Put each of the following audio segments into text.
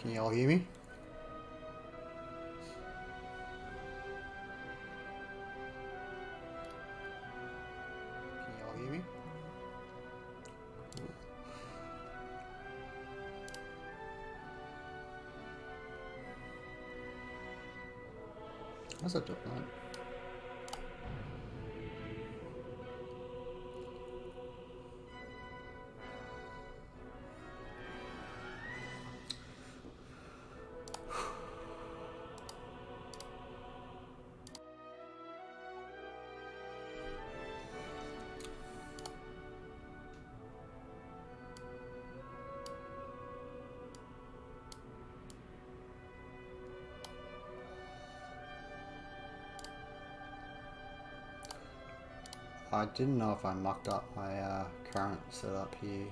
Can you all hear me? Can you all hear me? How's that doing? I didn't know if I mucked up my current setup here.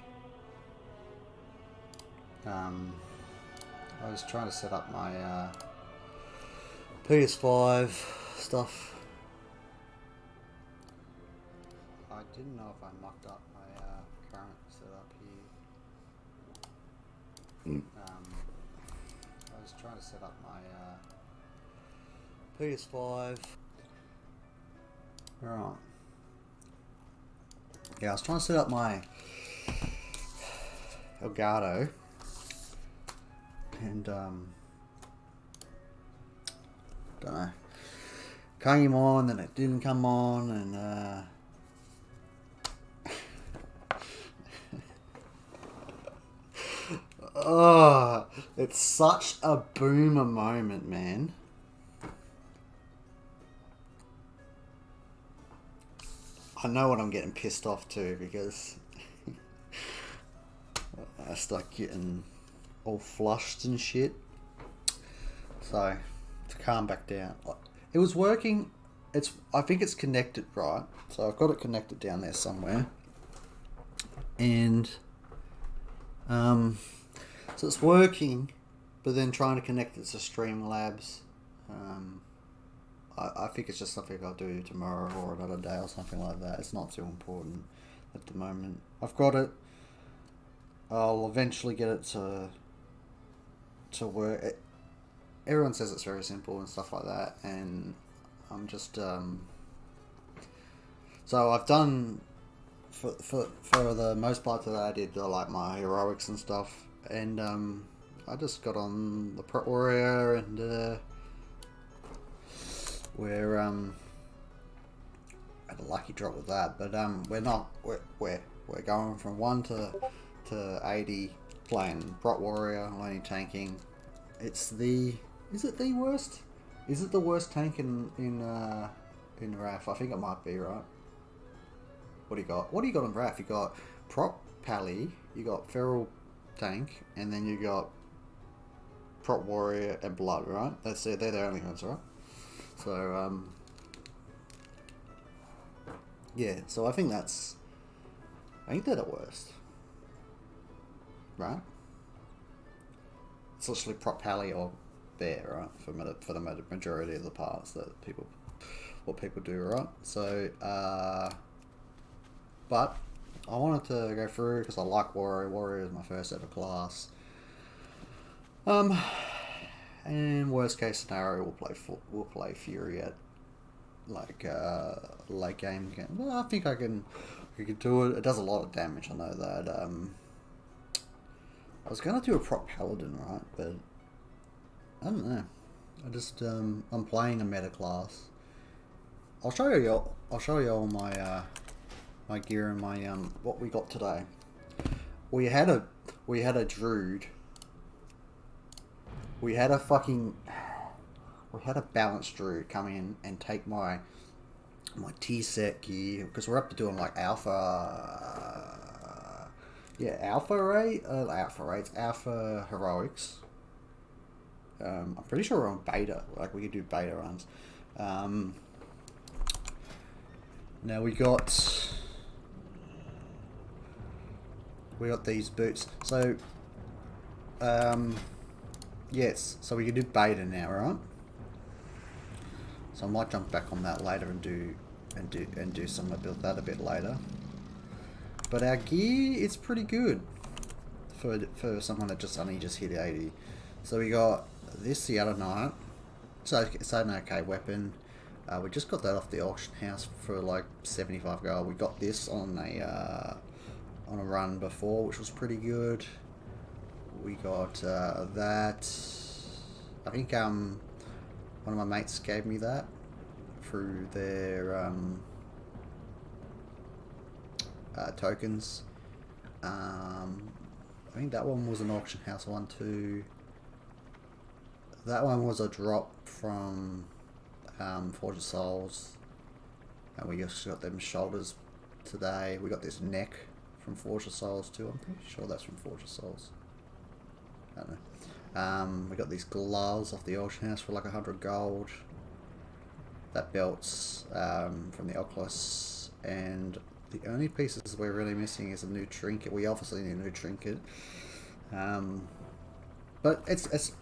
I was trying to set up my PS5 stuff. I didn't know if I mucked up my current setup here. I was trying to set up my PS5. Right. Yeah, I was trying to set up my Elgato, and don't know, came on, then it didn't come on, and oh, it's such a boomer moment, man. I know what I'm getting pissed off to, because I start getting all flushed and shit. So to calm back down, it was working. I think it's connected right. So I've got it connected down there somewhere, and so it's working, but then trying to connect it to Streamlabs. I think it's just something I'll do tomorrow or another day or something like that. It's not too important at the moment. I've got it. I'll eventually get it to work. Everyone says it's very simple and stuff like that, and I'm just so I've done for the most part today. I did like my heroics and stuff, and I just got on the Prot Warrior, and we're had a lucky drop with that, but we're going from 1 to 80 playing Prot Warrior, only tanking. Is it the worst? Is it the worst tank in RAF? I think it might be, right? What do you got? What do you got in RAF? You got Prot Pally, you got Feral Tank, and then you got Prot Warrior and Blood, right? That's it. They're the only ones, right? So, yeah, so I think they're the worst, right? It's literally Prot Pally or Bear, right? For the majority of the parts that what people do, right? So, but I wanted to go through because I like Warrior. Warrior is my first ever class. And worst case scenario, we'll play Fury at like late game again. Well, I think I can do it. It does a lot of damage. I know that. I was gonna do a Prot Paladin, right? But I don't know. I just I'm playing a meta class. I'll show you all my my gear and my what we got today. We had a Druid. We had a balanced Druid come in and take my T-set gear, because we're up to doing like alpha heroics. I'm pretty sure we're on beta, like we could do beta runs. Now we got these boots. So yes, so we can do beta now, right? So I might jump back on that later and do some of that a bit later. But our gear is pretty good for someone that only just hit 80. So we got this the other night. So it's an okay weapon. We just got that off the auction house for like 75 gold. We got this on a run before, which was pretty good. We got that. I think one of my mates gave me that through their tokens. I think that one was an auction house one too. That one was a drop from Forge of Souls, and we just got them shoulders today. We got this neck from Forge of Souls too. I'm pretty sure that's from Forge of Souls. I don't know. We got these gloves off the auction house for like 100 gold. That belt's from the Oculus, and the only pieces we're really missing is a new trinket. We obviously need a new trinket. But it's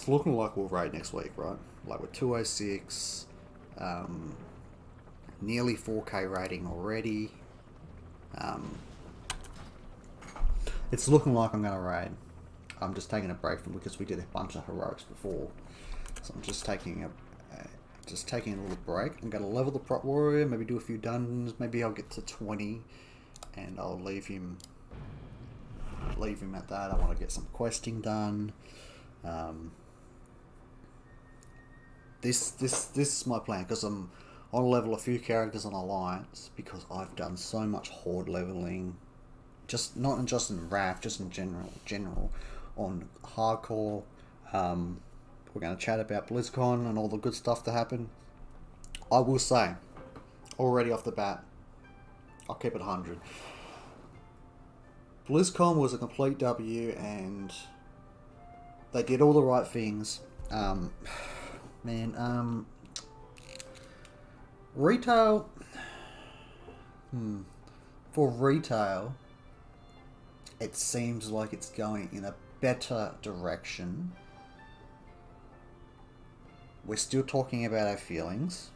looking like we'll raid next week, right? Like we're 206, nearly 4k rating already. It's looking like I'm gonna raid. I'm just taking a break from because we did a bunch of heroics before, so I'm just taking a little break. I'm gonna level the prop warrior, maybe do a few dungeons. Maybe I'll get to 20, and I'll leave him at that. I want to get some questing done. This is my plan, because I'm on level a few characters on Alliance, because I've done so much horde leveling, not just in RAF, just in general on hardcore. We're going to chat about BlizzCon and all the good stuff to happen. I will say, already off the bat, I'll keep it 100. BlizzCon was a complete W, and they did all the right things. Retail. For retail, it seems like it's going in a better direction. We're still talking about our feelings,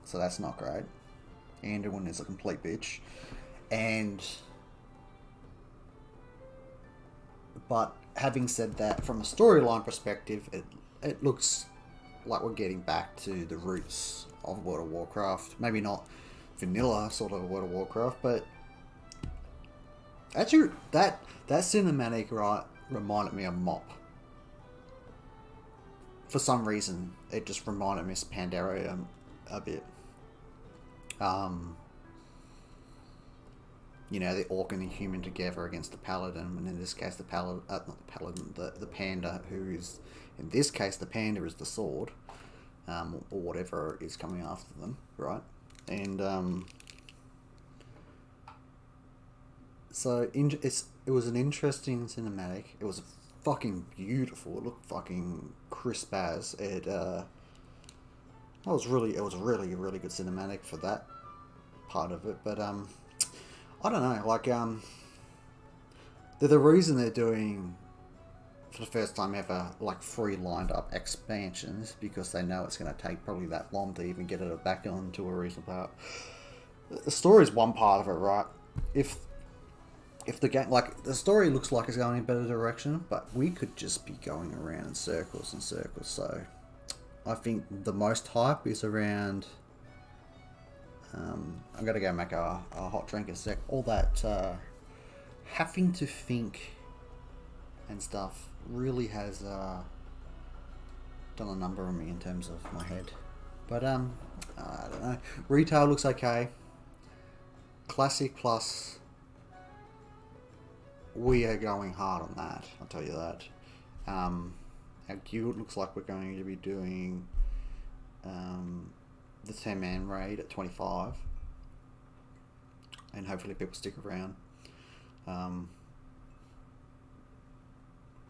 so that's not great. Anduin is a complete bitch, but having said that, from a storyline perspective, it looks like we're getting back to the roots of World of Warcraft. Maybe not vanilla sort of World of Warcraft, but actually that cinematic, right, reminded me of MoP. For some reason, it just reminded me of Pandaria a bit. The orc and the human together against the paladin, and in this case the panda, who is, in this case, the panda is the sword, or whatever is coming after them, right? And so it was an interesting cinematic. It was fucking beautiful. It looked fucking crisp as it. It was really good cinematic for that part of it. But I don't know. Like the reason they're doing, for the first time ever, like 3 lined up expansions, because they know it's going to take probably that long to even get it back onto a reasonable part. The story is one part of it, right? If the game, like, the story looks like it's going in a better direction, but we could just be going around in circles and circles. So I think the most hype is around. I'm gonna go make a hot drink in a sec. All that having to think and stuff really has done a number on me in terms of my head. But I don't know. Retail looks okay. Classic Plus, we are going hard on that, I'll tell you that. Our guild looks like we're going to be doing the 10-man raid at 25, and hopefully people stick around. But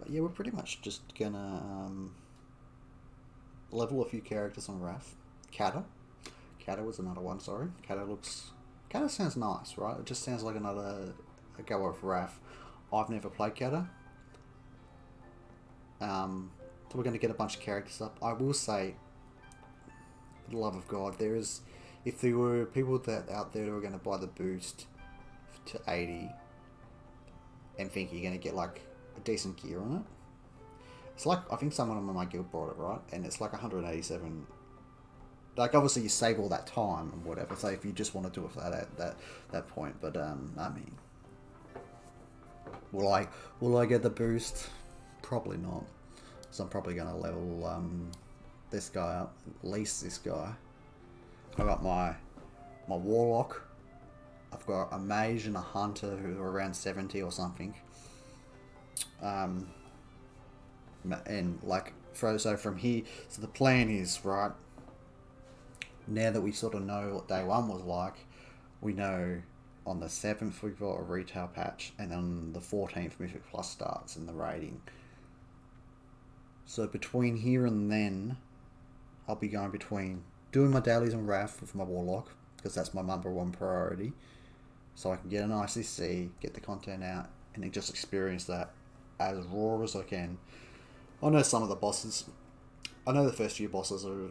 yeah, we're pretty much just gonna level a few characters on RAF. Kata was another one, sorry. Kata sounds nice, right? It just sounds like another go of RAF. I've never played Kata. So we're going to get a bunch of characters up. I will say, for the love of God, if there were people out there who are going to buy the boost to 80 and think you're going to get like a decent gear on it, It's like, I think someone in my guild brought it, right? And it's like 187. Like, obviously you save all that time and whatever. So if you just want to do it for that point, but I mean, will I get the boost? Probably not. So I'm probably gonna level this guy up, at least this guy. I got my Warlock. I've got a Mage and a Hunter who are around 70 or something. And like, so from here, so the plan is, right, now that we sort of know what day one was like, we know on the 7th we've got a retail patch, and then the 14th Mythic Plus starts in the raiding. So between here and then, I'll be going between doing my dailies on Wrath with my Warlock, because that's my number one priority, so I can get an ICC, get the content out, and then just experience that as raw as I can. I know some of the bosses, I know the first few bosses are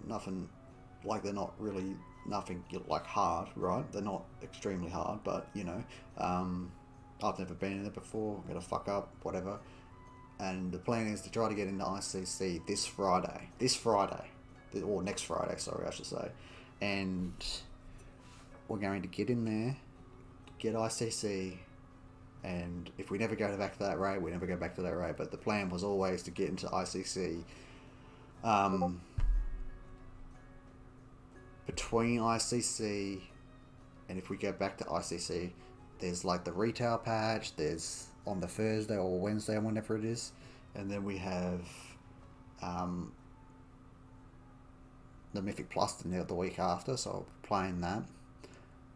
nothing, like they're not really nothing like hard, right? They're not extremely hard, but you know, I've never been in there before, I'm gonna fuck up, whatever. And the plan is to try to get into ICC this Friday, or next Friday, sorry, I should say. And we're going to get in there, get ICC, and if we never go back to that raid, we never go back to that raid. But the plan was always to get into ICC. Between ICC and if we go back to ICC, there's like the retail patch, there's on the Thursday or Wednesday, whenever it is, and then we have the Mythic Plus the week after, so I'll be playing that.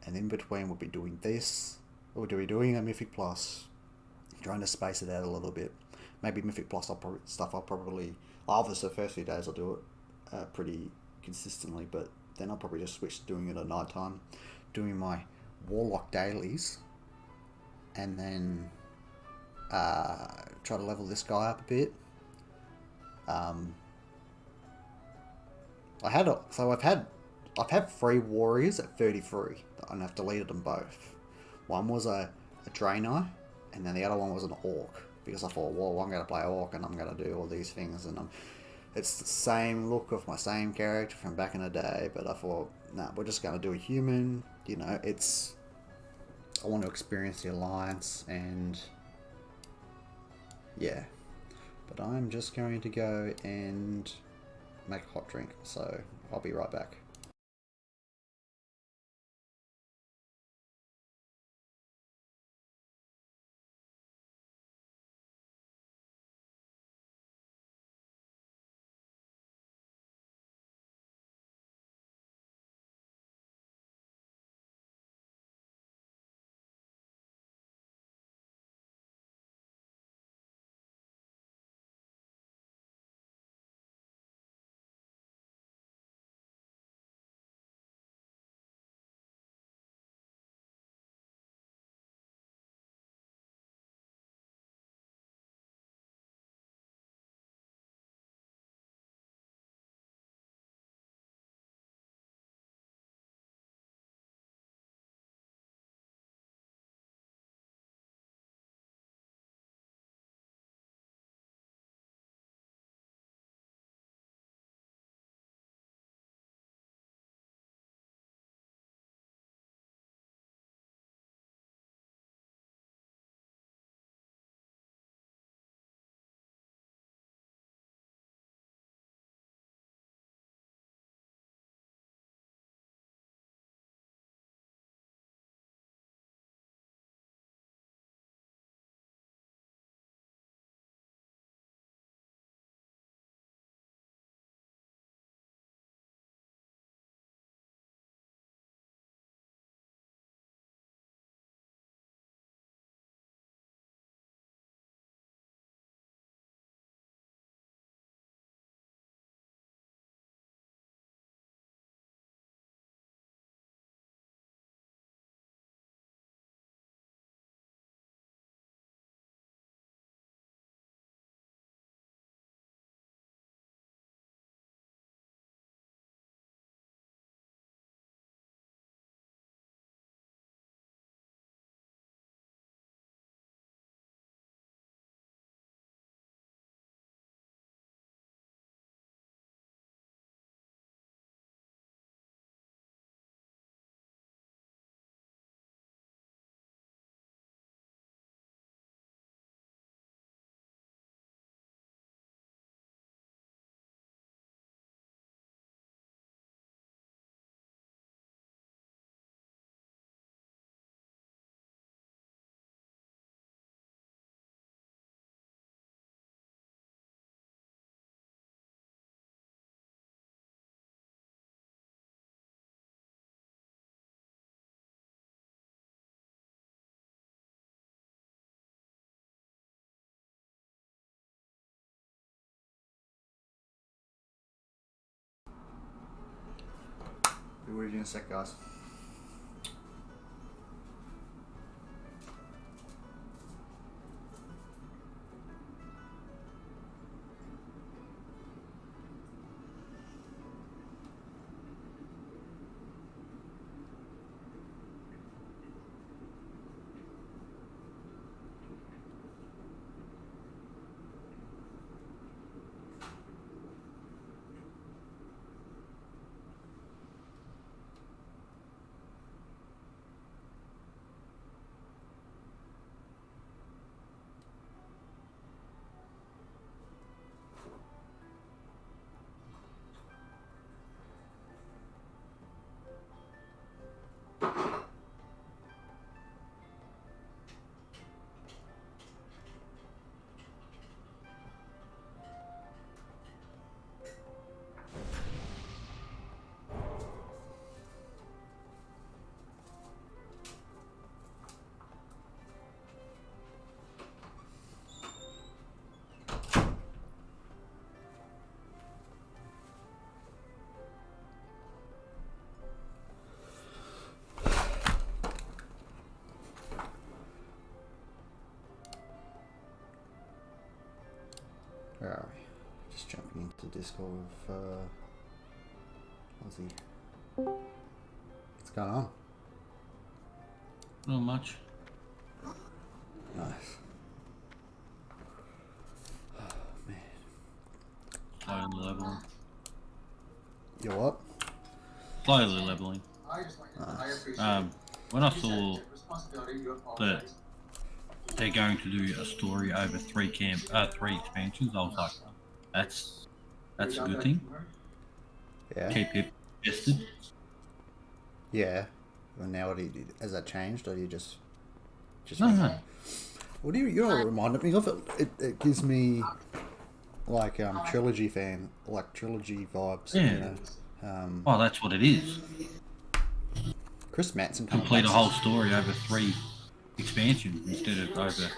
And in between we'll be doing this, or do we doing a Mythic Plus, trying to space it out a little bit. Maybe Mythic Plus I'll probably, obviously the first few days I'll do it pretty consistently, but then I'll probably just switch to doing it at night time, doing my Warlock dailies, and then try to level this guy up a bit. I've had 3 warriors at 33, and I've deleted them both. One was a Draenei, and then the other one was an Orc, because I thought, well, I'm going to play Orc and I'm going to do all these things, and it's the same look of my same character from back in the day, but I thought, nah, we're just going to do a human, you know, I want to experience the Alliance, and yeah. But I'm just going to go and make a hot drink, so I'll be right back. with you in a sec, guys. Where are we? Just jumping into Discord with Aussie. What's going on? Not much. Nice. Oh man. Slowly leveling. You're what? Slowly leveling. Nice. When I saw that they're going to do a story over three expansions, I was like, that's a good thing. Yeah. Keep it invested. Yeah. Well, now what do you do? Has that changed, or do you just No. What do you know what it reminded me of? It gives me like trilogy vibes. Yeah. You know? Well, that's what it is. Chris Matson Complete a whole story over three expansions instead of over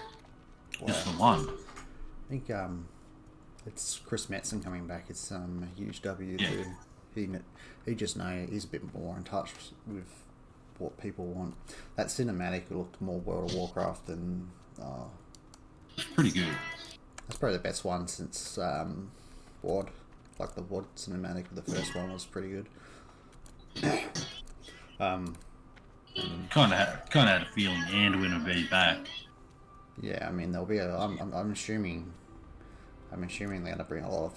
just the one. I think it's Chris Matson coming back. It's a huge W. Yeah. He just he's a bit more in touch with what people want. That cinematic looked more World of Warcraft than. It's pretty good. That's probably the best one since WOD. Like the WOD cinematic, the first one was pretty good. Kind of had a feeling Anduin would be back. Yeah, I mean there'll be I'm assuming they're gonna bring a lot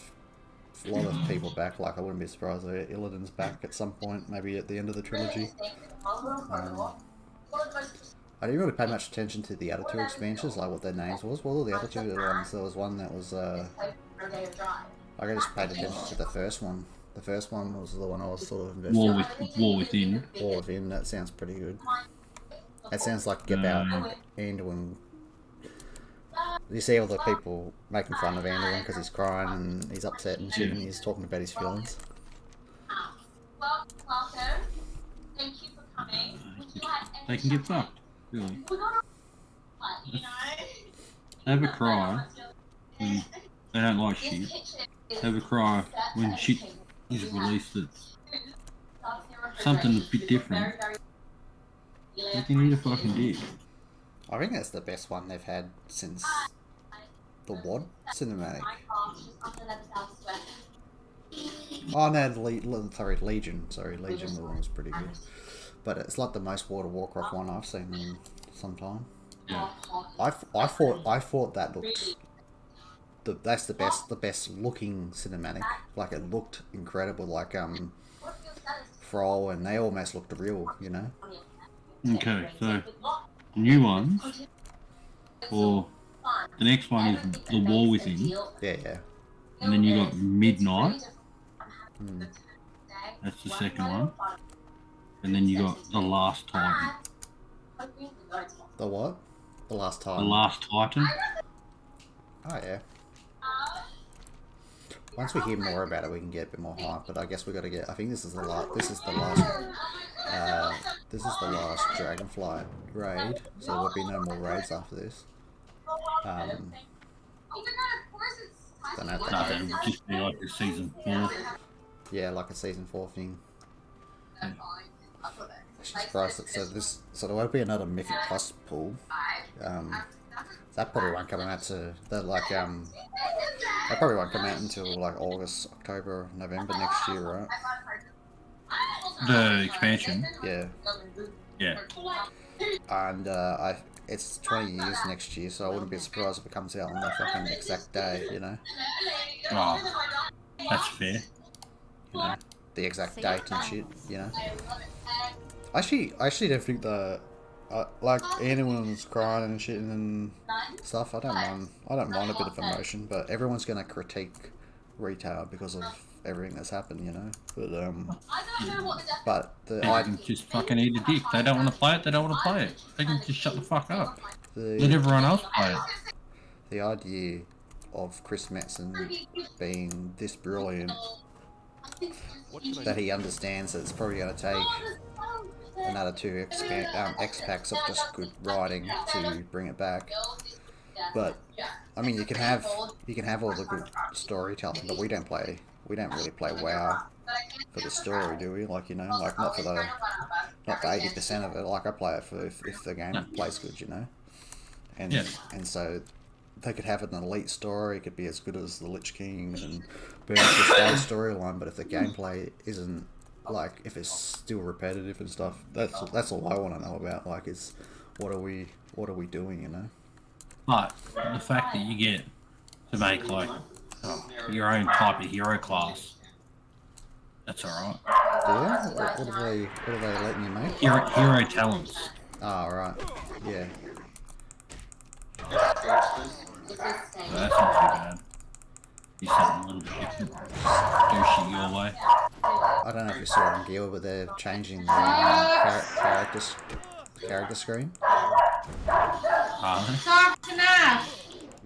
of people back. Like I wouldn't be surprised if Illidan's back at some point, maybe at the end of the trilogy. I didn't really pay much attention to the other two expansions, like what their names was. What were the other two ones? There was one that was I just paid attention to the first one. The first one was the one I was sort of invested War Within. War Within, that sounds pretty good. That sounds like Get Out Anduin. You see all the people making fun of Anduin because he's crying and he's upset and shit, and he's talking about his feelings. Welcome. Thank you for coming. They can get fucked, really. You know? Have a cry when they don't like shit. Have a cry when shit is released that's something a bit different. You can eat a fucking dick. I think that's the best one they've had since the WOD cinematic. Oh no, Legion. Sorry, Legion one was pretty good. But it's like the most World of Warcraft one I've seen in some time. Yeah. I thought that looked. That's the best looking cinematic. Like it looked incredible. Like Thrall, and they almost looked real. You know. Okay, so new ones, or the next one is the War Within. Yeah. And then you got Midnight. That's the second one. And then you got The Last Titan. The what? The Last Titan. The Last Titan. Oh yeah. Once we hear more about it, we can get a bit more hype. But I guess we got to get. I think this is the last. This is the last Dragonflight raid. So there'll be no more raids after this. Don't know if No, it would just be like a season 4. yeah, like a season 4 thing. Jesus Christ! So there won't be another Mythic Plus pool. That probably won't come out to that that probably won't come out until like August, October, November next year, right? The expansion. Yeah. Yeah. And it's 20 years next year, so I wouldn't be surprised if it comes out on the fucking exact day, you know? Oh, that's fair. You know, the exact date and shit, you know? I actually don't think like anyone's crying and shit and stuff. I don't mind a bit of emotion, but everyone's gonna critique retail because of everything that's happened, you know. But They can just fucking eat a dick. They don't want to play it. They don't want to play it. They can just shut the fuck up. Let everyone else play it. The idea of Chris Metzen being this brilliant that he understands that it's probably going to take another 2 X packs of just good writing to bring it back. But I mean, you can have all the good storytelling, but we don't really play WoW for the story, do we? Like, you know, like not for 80% of it. Like I play it for if the game plays good, you know. And so they could have an elite story. It could be as good as the Lich Kings and burn the storyline. But if the gameplay isn't like, if it's still repetitive and stuff, that's all I want to know about. Like, is what are we doing, you know? But the fact that you get to make like your own type of hero class, that's alright. Yeah. What are they letting you make? Hero talents. Oh, right. Yeah. So that's not too bad. Do something a little bit different. Do shit your way. I don't know if you saw it on Guild, but they're changing the character screen.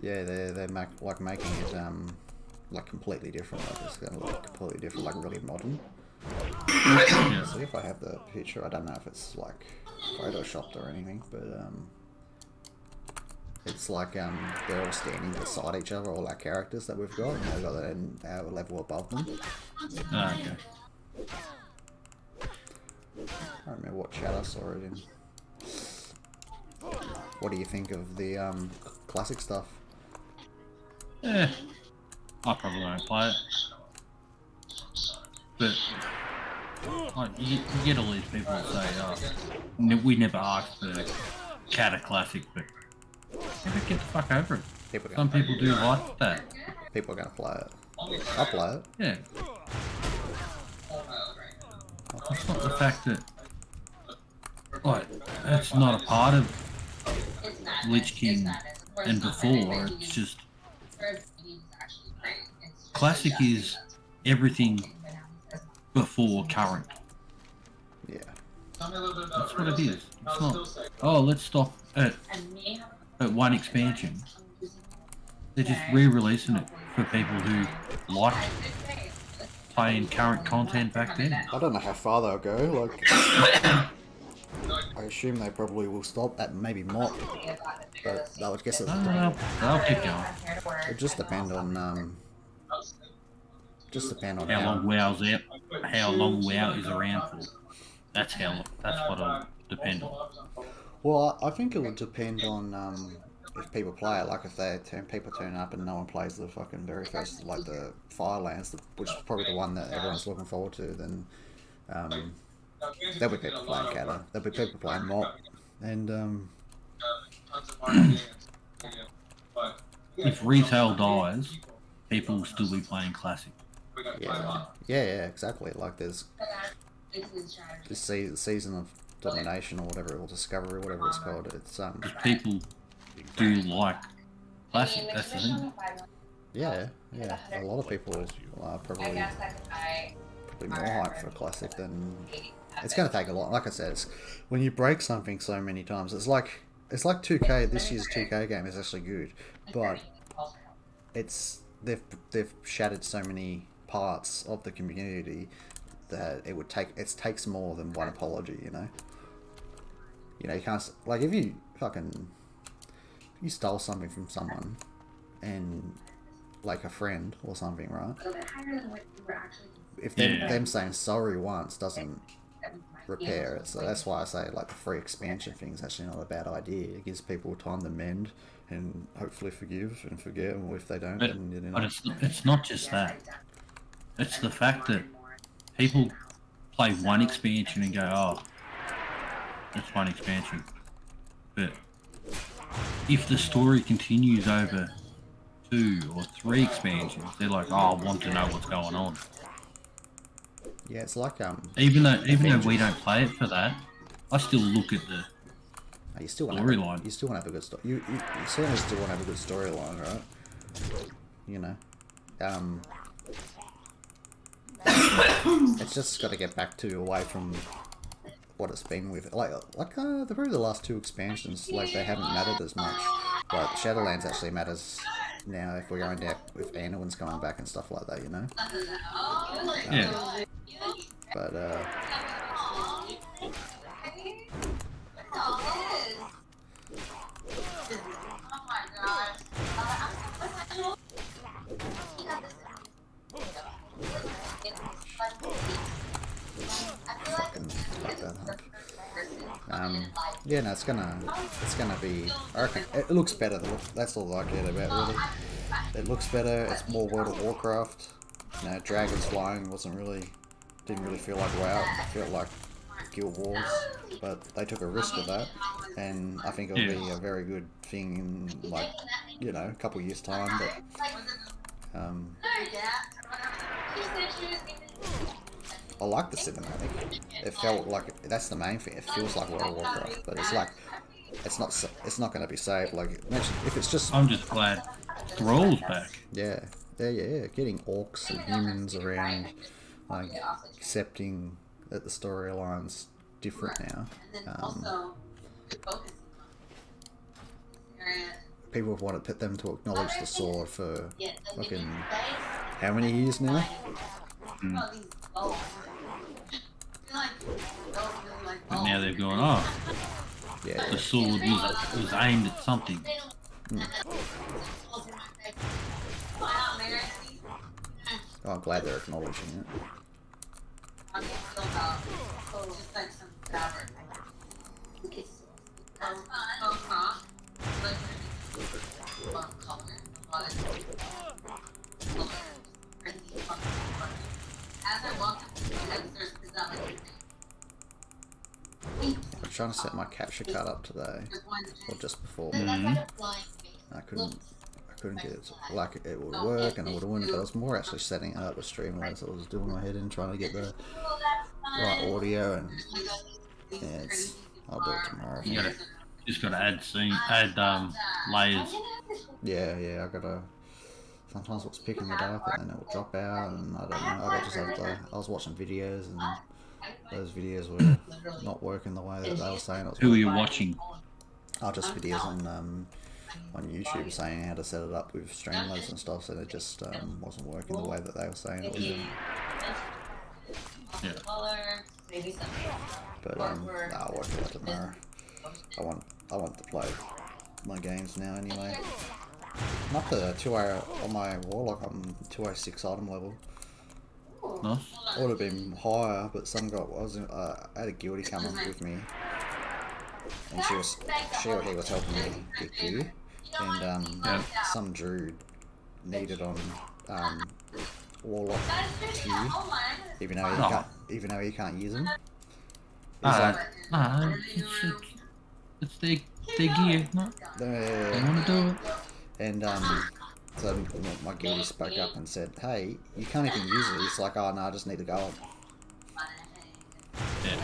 Yeah, they're making it like completely different. Like it's gonna look completely different, like really modern. Yeah. See if I have the picture. I don't know if it's like photoshopped or anything, but it's like they're all standing beside each other, all our characters that we've got, and they've got an our level above them. Oh, okay. I don't remember what chat I saw it in. What do you think of the classic stuff? Yeah, I probably won't play it. But like, you get all these people that say, "Oh, we never asked for Cata Classic," but never get the fuck over it. Some people do like that. People are gonna play it. I'll play it. Yeah. It's not the fact that, like, that's not a part of Lich King and before. It's just classic is everything before current. Yeah. That's what it is. It's not, oh, let's stop at one expansion. They're just re-releasing it for people who like playing current content back then. I don't know how far they'll go. Like, I assume they probably will stop at maybe Mott, but I would guess They'll keep going. it just depend on how long WoW is around for. That's what it'll depend on. Well, I think it would depend on if people play it. Like if people turn up and no one plays the fucking very first, like the Firelands, which is probably the one that everyone's looking forward to, then there'll be people playing Cata. There'll be people playing Mott, and If retail dies, people will still be playing classic. yeah, exactly. Like there's this season of domination or whatever, or discovery, whatever it's called. It's Because people do like classic. That's the thing. yeah. A lot of people are probably more hyped for classic than. It's going to take a lot. Like I said, when you break something so many times, it's like 2K. This year's 2K game is actually good, but they've shattered so many parts of the community that it takes more than one apology. You know, you can't, like, if you stole something from someone and like a friend or something, right? If them saying sorry once doesn't repair it. So that's why I say like the free expansion thing is actually not a bad idea. It gives people time to mend and hopefully forgive and forget, or if they don't, then you know. But it's not just that. It's the fact that people play one expansion and go, oh, that's one expansion. But if the story continues over 2 or 3 expansions, they're like, oh, I want to know what's going on. Yeah, it's like Even though we don't play it for that, I still look at the you still want storyline. You still want to have a good story. You certainly still want to have a good storyline, right? You know, it's just got to get back to away from what it's been with. Probably the last 2 expansions, like they haven't mattered as much. But Shadowlands actually matters now if we're going down with Anduin's coming back and stuff like that, you know. Yeah. But fucking fuck that up. Yeah, no, it's gonna be. I reckon it looks better. That's all I care about, really. It looks better. It's more World of Warcraft. You know, dragons flying didn't really feel like WoW. It felt like Guild Wars, but they took a risk with that, and I think it'll be a very good thing in, like, you know, a couple of years' time. But I like the cinematic. It felt like that's the main thing. It feels like World of Warcraft, but it's like it's not going to be saved. Like, imagine if it's just. I'm just glad Thrall's back. Yeah. Getting orcs and humans around, like accepting that the storyline's different now. People have wanted them to acknowledge the sword for fucking how many years now? But now they're going, oh, Yeah. the sword was aimed at something. Oh, I'm glad they're acknowledging it. I'm trying to set my capture card up today, or just before. I couldn't get it. Like, it would work and it would win, but I was more actually setting it up with Streamlabs. I was doing my head in trying to get the right audio, and yeah, I'll do it tomorrow. You just gotta add layers. Yeah, I gotta. Sometimes it's picking it up and then it will drop out, and I don't know. I was watching videos and those videos were not working the way that they were saying it was. Who are you watching? Oh, just videos on YouTube saying how to set it up with Streamlabs and stuff, so it just wasn't working the way that they were saying it was doing. Yeah. But I'll work it out tomorrow. I want to play my games now anyway. I'm up to 2 on my Warlock. I'm 206 item level. Nice. I would have been higher, but I had a guildie come in with me, and she or he was helping me get gear, and some druid needed on Warlock tier, even though he can't use them. It's their gear. No, they want to do it. And so my guildie spoke up and said, "Hey, you can't even use it." He's like, "Oh no, I just need to go." Yeah.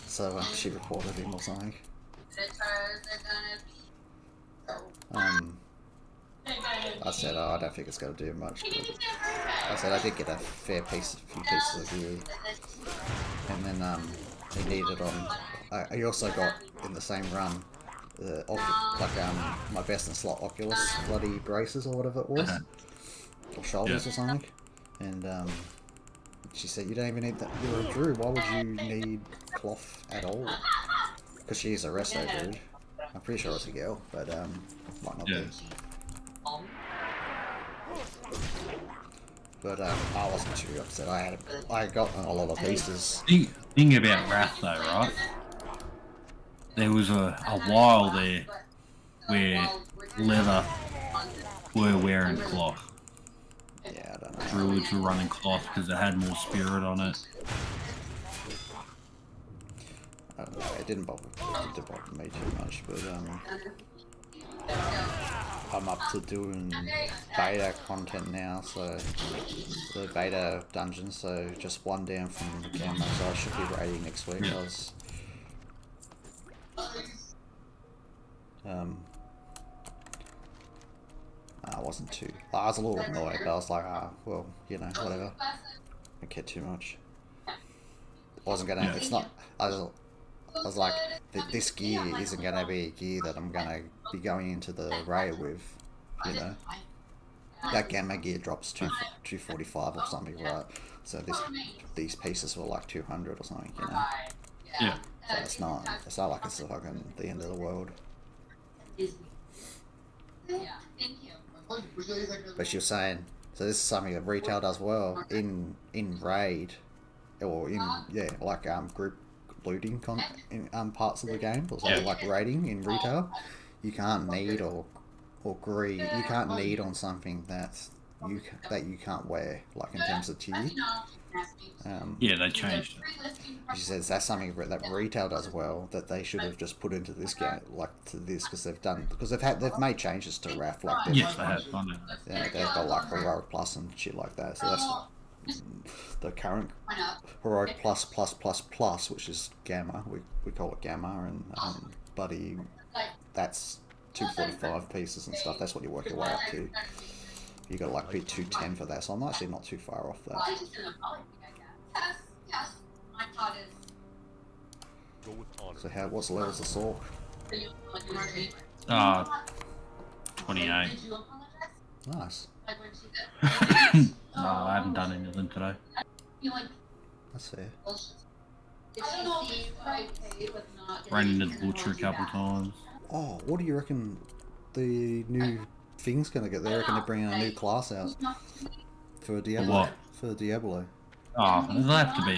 So she reported him or something. I said, "Oh, I don't think it's going to do much." But I said I did get a few pieces of gear, and then he needed on. He also got in the same run. My best in slot Oculus bloody braces or whatever it was, or shoulders or something, and she said, "You don't even need that. You're a druid. Why would you need cloth at all?" Because she's a resto druid. I'm pretty sure it's a girl, but might not be. But I wasn't too upset. I got a lot of pieces. Thing about Wrath though, right? There was a while there where leather were wearing cloth. Yeah, I don't know. Druids were running cloth because it had more spirit on it. I don't know. It didn't bother me too much, but I'm up to doing beta content now, so the beta dungeon, so just one down from the gamma, so I should be raiding next week. Yeah. I wasn't too. I was a little annoyed, but I was like, well, you know, whatever. I don't care too much. It wasn't gonna. It's not. I was like, this gear isn't gonna be a gear that I'm gonna be going into the raid with, you know. That gamma gear drops 245 or something, right? So these pieces were like 200 or something, you know. Yeah. So it's not like it's fucking the end of the world. But she was saying, so this is something that retail does well in raid, or in like group looting in parts of the game, or something like raiding in retail. You can't need or agree. You can't need on something that you can't wear, like in terms of tier. Yeah, they changed it. She says that's something that retail does well that they should have just put into this game, like to this, because they've made changes to RAF, like Yes, they have. I know. yeah, they've got like heroic plus and shit like that. So that's the current heroic plus, which is gamma. We call it gamma, and buddy, that's 245 pieces and stuff. That's what you work your way up to. You got to like be 210 for that, so I'm actually not too far off that. So what's the levels of Sork? 28. Nice. I haven't done anything today. That's fair. Ran into the butcher a couple times. Oh, what do you reckon the new thing's gonna get? They reckon they're bringing a new class out for Diablo. What? For Diablo. Oh, it'll have to be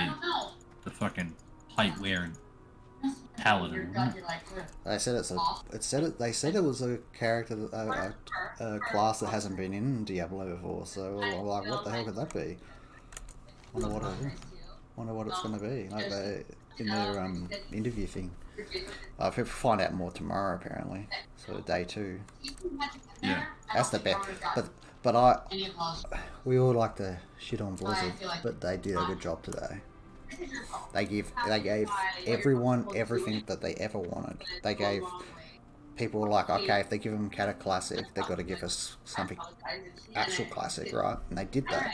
the fucking plate wearing paladin. They said they said it was a character, a class that hasn't been in Diablo before. So I'm like, what the hell could that be? Wonder what it's gonna be. Like in their interview thing. People find out more tomorrow apparently. So day 2. Yeah. That's the best. But we all like to shit on Blizzard, but they did a good job today. They gave everyone everything that they ever wanted. They gave people like, okay, if they give them Cata Classic, they've got to give us something actual classic, right? And they did that.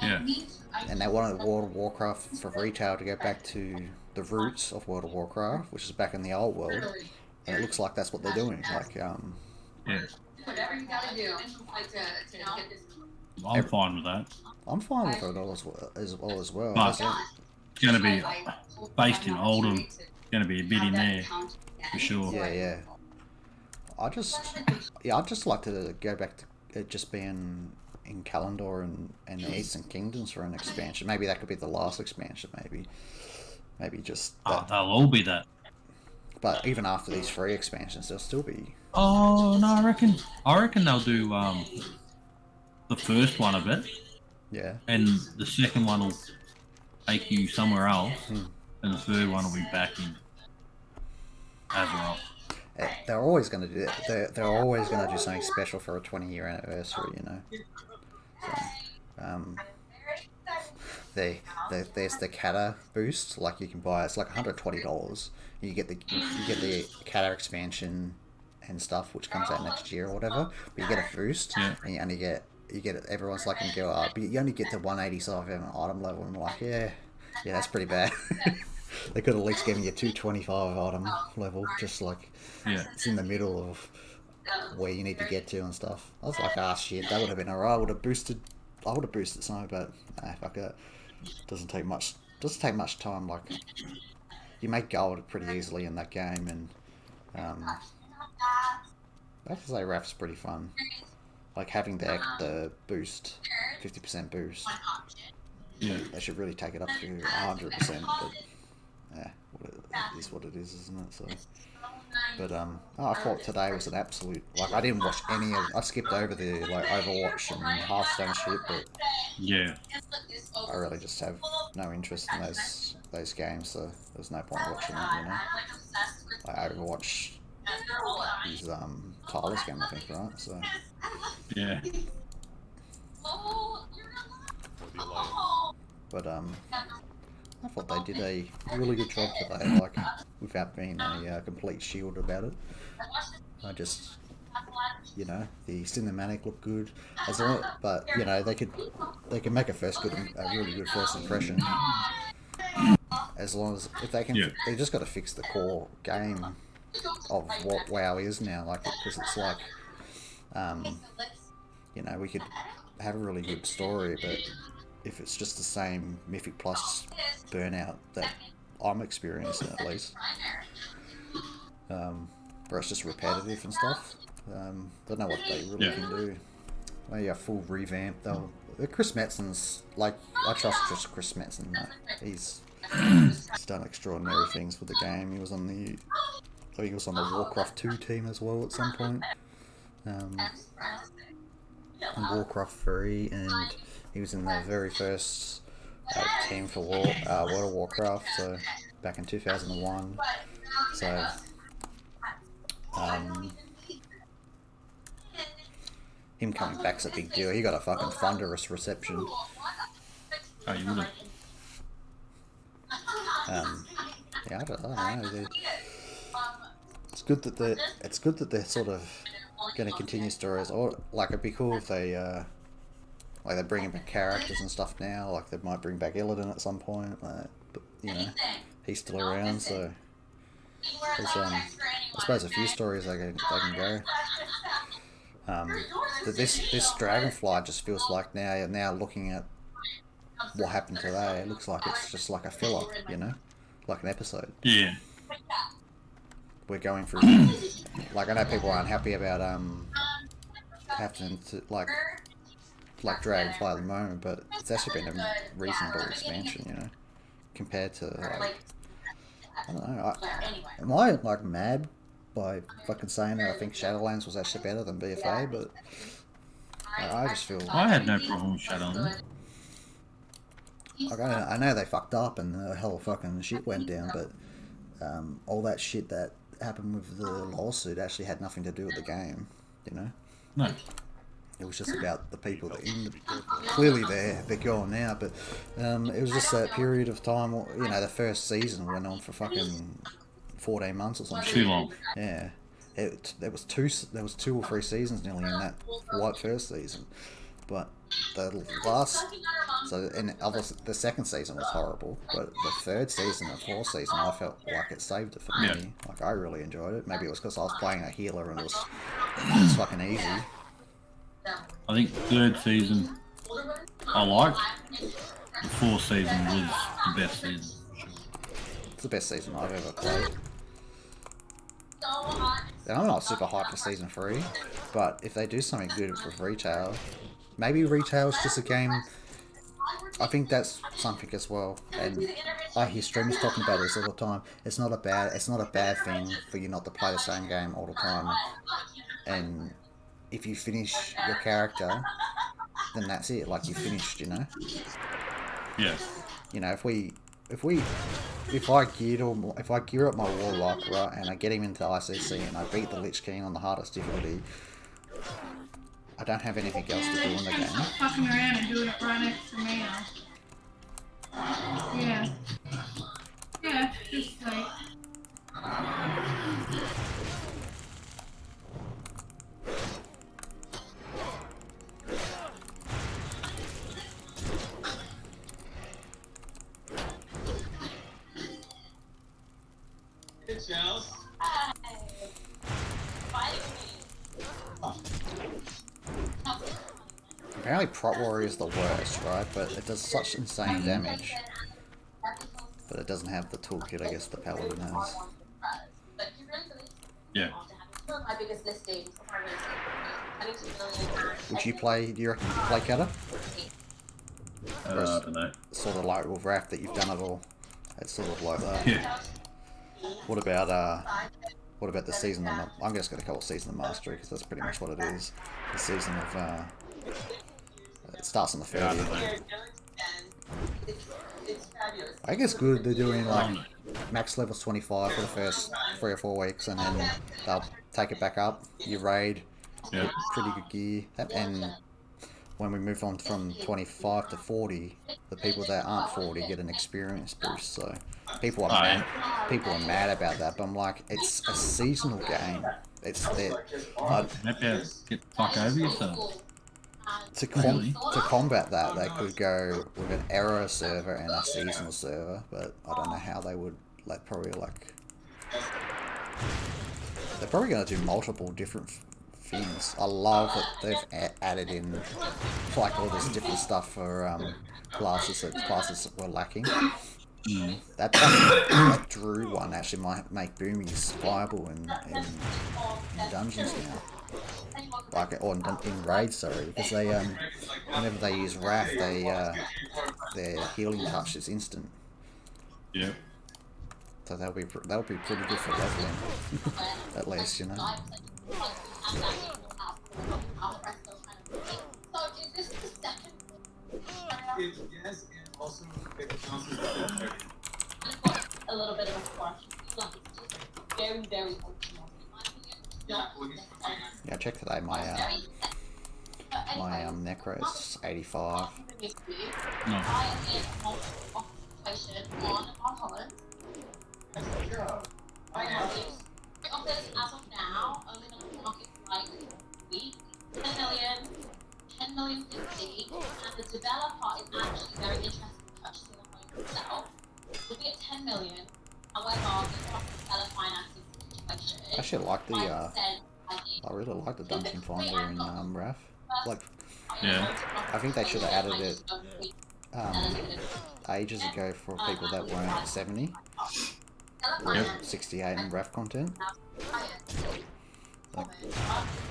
Yeah. And they wanted World of Warcraft for retail to go back to the roots of World of Warcraft, which is back in the old world. And it looks like that's what they're doing. Like, Yeah. Whatever you gotta do, like to get this. I'm fine with that. I'm fine with it all as well. But it's going to be based in Oldham. Going to be a bit in there for sure. Yeah. I'd just like to go back to it just being in Kalimdor and the Eastern Kingdoms for an expansion. Maybe that could be the last expansion. Maybe just. They'll all be that. But even after these 3 expansions, they'll still be. Oh no, I reckon they'll do the first one of it. Yeah. And the second one will take you somewhere else, and the third one will be back in Azeroth. They're always going to do that. They're always going to do something special for a 20-year anniversary, you know. So, there's the Cata boost. Like you can buy, it's like $120. You get the Cata expansion and stuff, which comes out next year or whatever. But you get a boost, and you only get it. Everyone's like, go up, but you only get to 187 item level, and I'm like, yeah, that's pretty bad. They could at least give me a 225 item level, just like it's in the middle of where you need to get to and stuff. I was like, shit, that would have been alright. I would have boosted something, but fuck it. Doesn't take much time. Like you make gold pretty easily in that game, and I have to say, RAF's pretty fun. Like having the boost 50% boost. Yeah. They should really take it up to 100%, but yeah, it is what it is, isn't it? So, but I thought today was an absolute, like, I didn't watch any of, I skipped over the like Overwatch and Hearthstone shit, but Yeah. I really just have no interest in those games, so there's no point watching it, you know. Like Overwatch is Tyler's game, I think, right? So Yeah. but I thought they did a really good job today, like, without being a complete shield about it. I just, you know, the cinematic looked good, as long, but you know, they can make a really good first impression, as long as if they can, Yeah. they just got to fix the core game of what WoW is now, like, because it's like, you know, we could have a really good story, but if it's just the same Mythic Plus burnout that I'm experiencing, at least, where it's just repetitive and stuff, don't know what they really can do. Maybe a full revamp, though. Chris Metzen's, like, I trust just Chris Metzen. He's done extraordinary things with the game. He was on the, I think he was on the Warcraft 2 team as well at some point. And Warcraft 3, and he was in the very first team for World of Warcraft, so back in 2001. So him coming back's a big deal. He got a fucking thunderous reception. Oh, you would have. Yeah, I don't know. It's good that they're sort of going to continue stories. Or like, it'd be cool if they like they're bringing back characters and stuff now. Like they might bring back Illidan at some point. But you know, he's still around, so there's I suppose a few stories they can go. This Dragonfly just feels like now looking at what happened today, it looks like it's just like a filler, you know, like an episode. Yeah. We're going through, like, I know people aren't happy about having to like Dragonfly at the moment, but it's actually been a reasonable expansion, you know, compared to like, I don't know. Am I like mad by fucking saying that I think Shadowlands was actually better than BFA? But I just feel I had no problem with Shadowlands. Like, I know they fucked up and the whole fucking shit went down, but all that shit that happened with the lawsuit actually had nothing to do with the game, you know? No. It was just about the people that clearly they're gone now, but it was just that period of time, you know, the first season went on for fucking 14 months or something. Too long. Yeah. There was two or three seasons nearly in that first season. But the obviously the second season was horrible, but the third season and fourth season, I felt like it saved it for me. Yeah. Like, I really enjoyed it. Maybe it was because I was playing a healer and it was fucking easy. I think third season I liked. The fourth season was the best season. It's the best season I've ever played. And I'm not super hyped for season 3, but if they do something good with retail, maybe retail is just a game. I think that's something as well, and I hear streamers talking about this all the time. It's not a bad thing for you not to play the same game all the time, and if you finish your character, then that's it. Like, you finished, you know. Yeah. You know, if I gear up my Warlock, right, and I get him into ICC and I beat the Lich King on the hardest difficulty, I don't have anything else to do in the game. Stop fucking around and doing it right next to me now. Yeah. Yeah, just like... Apparently Prot Warrior is the worst, right? But it does such insane damage. But it doesn't have the toolkit, I guess, the Paladin has. Yeah. Do you reckon you play Kata? I don't know. Sort of like with Wrath that you've done it all. It's sort of like that. Yeah. What about the season of... I'm just going to call it Season of Mastery because that's pretty much what it is. The season of... it starts on the 30th. I guess good they're doing like max levels 25 for the first 3 or 4 weeks and then they'll take it back up. You raid, Yeah. pretty good gear. And when we move on from 25 to 40, the people that aren't 40 get an experience boost. So people are mad about that, but I'm like, it's a seasonal game. It's there. Get the fuck over yourself. To combat that, they could go with an error server and a seasonal server, but I don't know how they would. Like, probably like they're probably going to do multiple different things. I love that they've added in like all this different stuff for classes that were lacking. That Druid one actually might make boomies viable in dungeons now. Like, or in raids, sorry, because they whenever they use Wrath, their healing touch is instant. Yeah. So that'll be pretty good for leveling, at least, you know. A little bit of a squash. Very, very functional. Yeah, check today. My Necro is 85. No. As of now, only going to market like a week. 10 million, 10 million 50, and the developer is actually very interested in purchasing the home itself. We'll be at 10 million. However, it's not a seller financing situation. I actually like I really like the Dungeon Finder in Wrath. Like, Yeah. I think they should have added it ages ago for people that weren't at 70 or 68 in Wrath content. Like,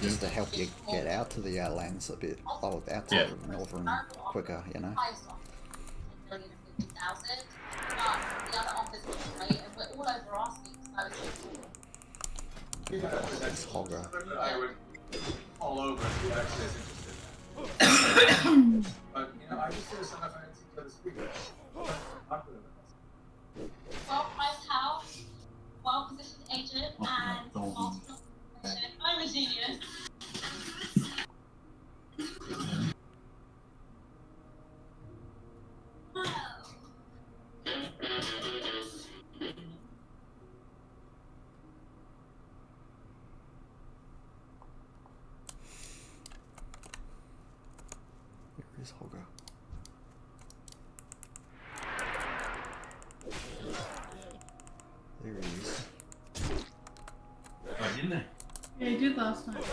just to help you get out to the lands a bit, out to Northern quicker, you know. This Hogger. All over if you actually is interested. But you know, I just did some FNC for this week. Well priced house, well positioned agent, and multiple position. I'm a genius. Here is Hogger. There he is. Oh, didn't they? Yeah, you did last night.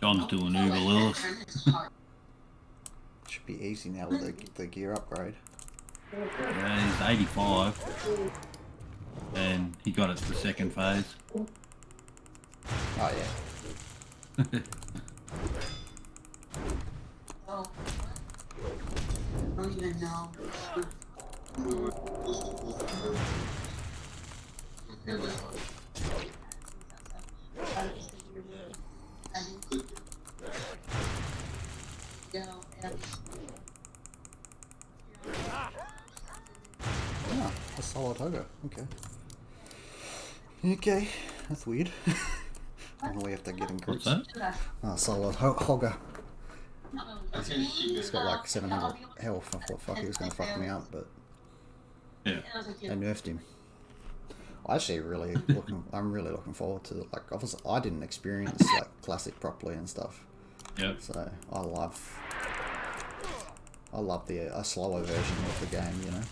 John's doing Uber Lewis. Should be easy now with the gear upgrade. Yeah, he's 85. And he got it for second phase. Oh yeah. Oh. I don't even know. Ah, a solid Hogger. Okay. Okay, that's weird. Normally have to get in What's groups. that? Oh, solid Hogger. He's got like 700 health. I thought fuck he was gonna fuck me up, but Yeah. they nerfed him. I'm really looking forward to it. Like, obviously I didn't experience like classic properly and stuff. Yep. So I love a slower version of the game, you know.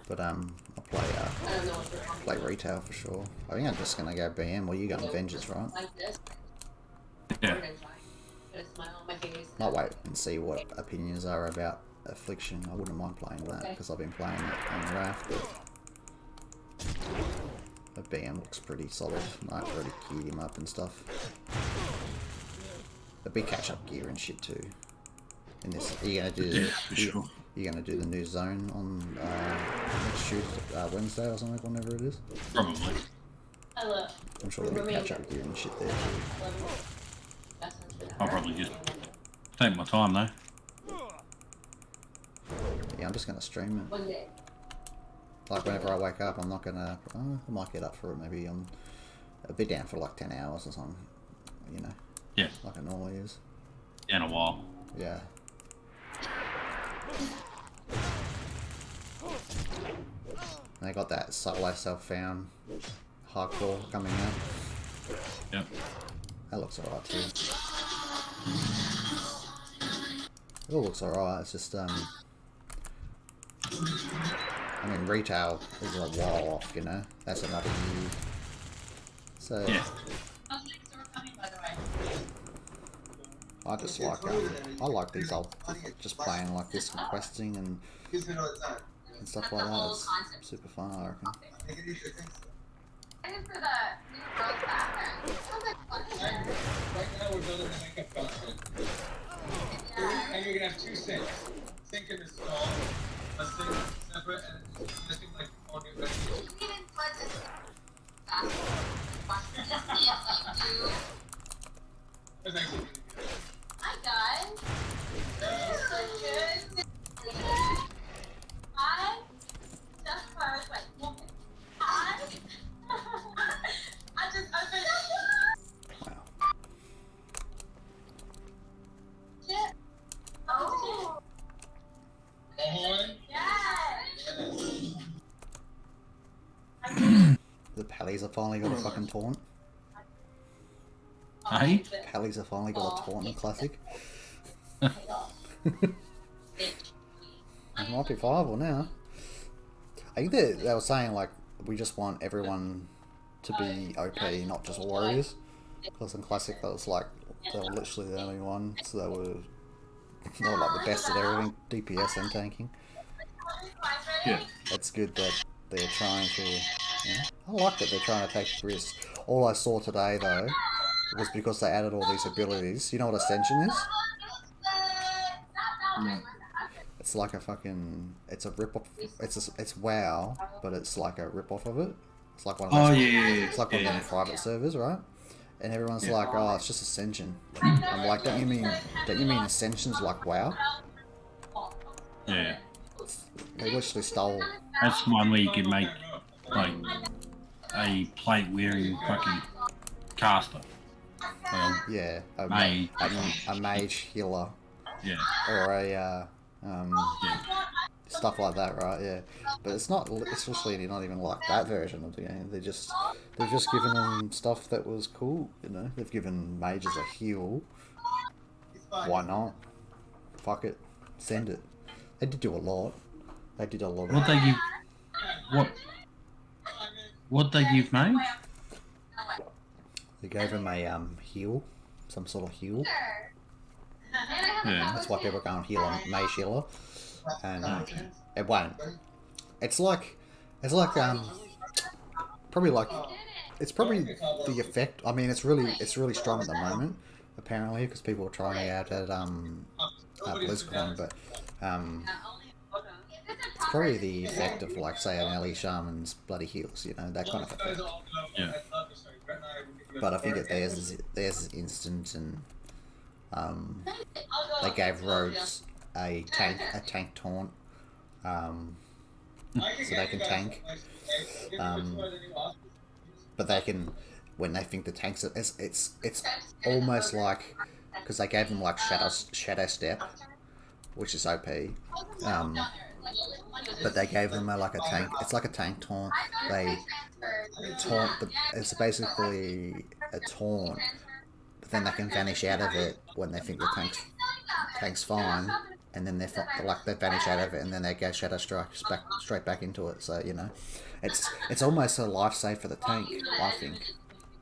But I'll play retail for sure. I think I'm just gonna go BM. Well, you got Vengeance, right? Yeah. Might wait and see what opinions are about Affliction. I wouldn't mind playing that because I've been playing it on Raft. The BM looks pretty solid. Might already geared him up and stuff. The big catch-up gear and shit too. In this, are you gonna do? Yeah, for sure. You're gonna do the new zone on next Tuesday, Wednesday or something, whenever it is. Probably. I'm sure there'll be catch-up gear and shit there too. I'll probably just take my time though. Yeah, I'm just gonna stream it. Like whenever I wake up, I'm not gonna. I might get up for it. Maybe I'm a bit down for like 10 hours or something. You know. Yeah. Like it normally is. In a while. Yeah. They got that solo self-found hardcore coming out. Yep. That looks alright too. It all looks alright. It's just I mean, retail is a while off, you know. That's another year. So Yeah. I just like I like these old just playing like this and questing and stuff like that. It's super fun, I reckon. Right now we're building a makeup function. And you're gonna have two sinks. Sink in the stall, a sink separate, and it's just like all new vegetables. That's actually really good. Hi guys. So good. Hi. Just first, wait, one minute. Hi. I just opened Wow. shit. Oh. Ahoy. Yes. The Pallies have finally got a fucking taunt. Hey? Pallies have finally got a taunt in Classic. It might be viable now. I think they were saying like we just want everyone to be OP, not just warriors. Because in Classic that was like they were literally the only ones. So they were like the best at everything, DPS and tanking. Yeah. It's good that they're trying to. Yeah, I like that they're trying to take risks. All I saw today though was because they added all these abilities. You know what Ascension is? Mm. It's like a fucking. It's a rip off. It's WoW, but it's like a rip off of it. It's like one of those. Oh yeah. It's like one of them private servers, right? And everyone's like, "Oh, it's just Ascension." I'm like, "Don't you mean Ascension's like WoW?" Yeah. They literally stole. That's the one where you can make like a plate wearing fucking caster. Well, Yeah, Mage. a mage healer yeah. or a Yeah. stuff like that, right? Yeah, but it's not. It's literally not even like that version of the game. They've just given them stuff that was cool. You know, they've given mages a heal. Why not? Fuck it, send it. They did do a lot. They did a lot. What they give? What they give mage? They gave him a heal, some sort of heal. Yeah. That's why people go and heal a mage healer, and it won't. It's like probably like it's probably the effect. I mean, it's really strong at the moment, apparently, because people are trying it out at BlizzCon, but it's probably the effect of like say an Ellie Shaman's bloody heals, you know, that kind of effect. Yeah. But I think that theirs is instant, and they gave rogues a tank taunt, so they can tank. But they can, when they think the tanks, it's almost like, because they gave them like shadow step, which is OP. But they gave them like a tank. It's like a tank taunt. They taunt. It's basically a taunt, but then they can vanish out of it when they think the tank's fine, and then they vanish out of it, and then they go shadow strikes straight back into it. So you know, it's almost a life save for the tank, I think.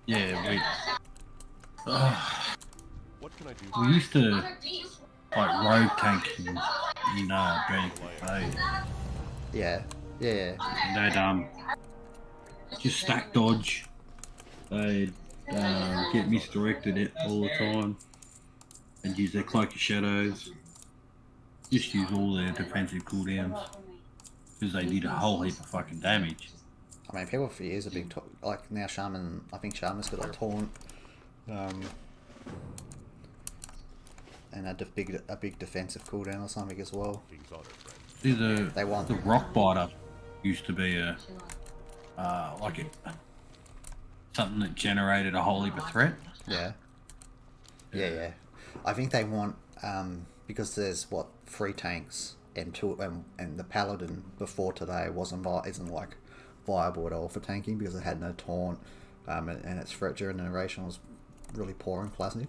Yeah. What can I do? We used to like rogue tank in Burning Crusade. Yeah, yeah, And they'd just stack dodge. They'd get misdirected it all the time and use their cloak of shadows. Just use all their defensive cooldowns because they did a whole heap of fucking damage. I mean, people for years have been like now Shaman. I think Shaman's got a taunt, and a big defensive cooldown or something as well. See, They want the rock biter used to be a something that generated a whole heap of threat. Yeah. I think they want because there's 3 tanks and 2 and the paladin before today isn't like viable at all for tanking because it had no taunt, and its threat generation was really poor in classic.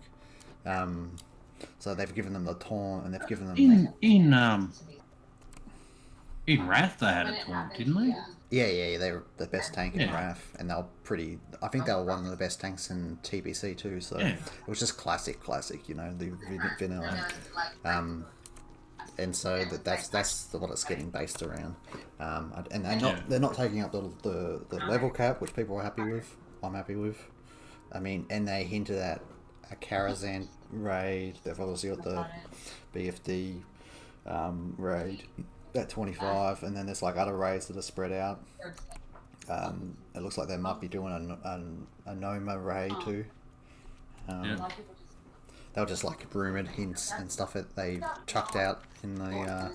So they've given them the taunt and they've given them in Wrath they had a taunt, didn't they? Yeah, they were the best tank in Wrath, and they were pretty. I think they were one of the best tanks in TBC too. So it was just classic, you know, the vanilla. And so that's what it's getting based around. And they're not taking up the level cap, which people are happy with. I'm happy with. I mean, and they hinted at a Karazhan raid. They've obviously got the BFD raid at 25, and then there's like other raids that are spread out. It looks like they might be doing a Noma raid too. They were just like rumoured hints and stuff that they chucked out in the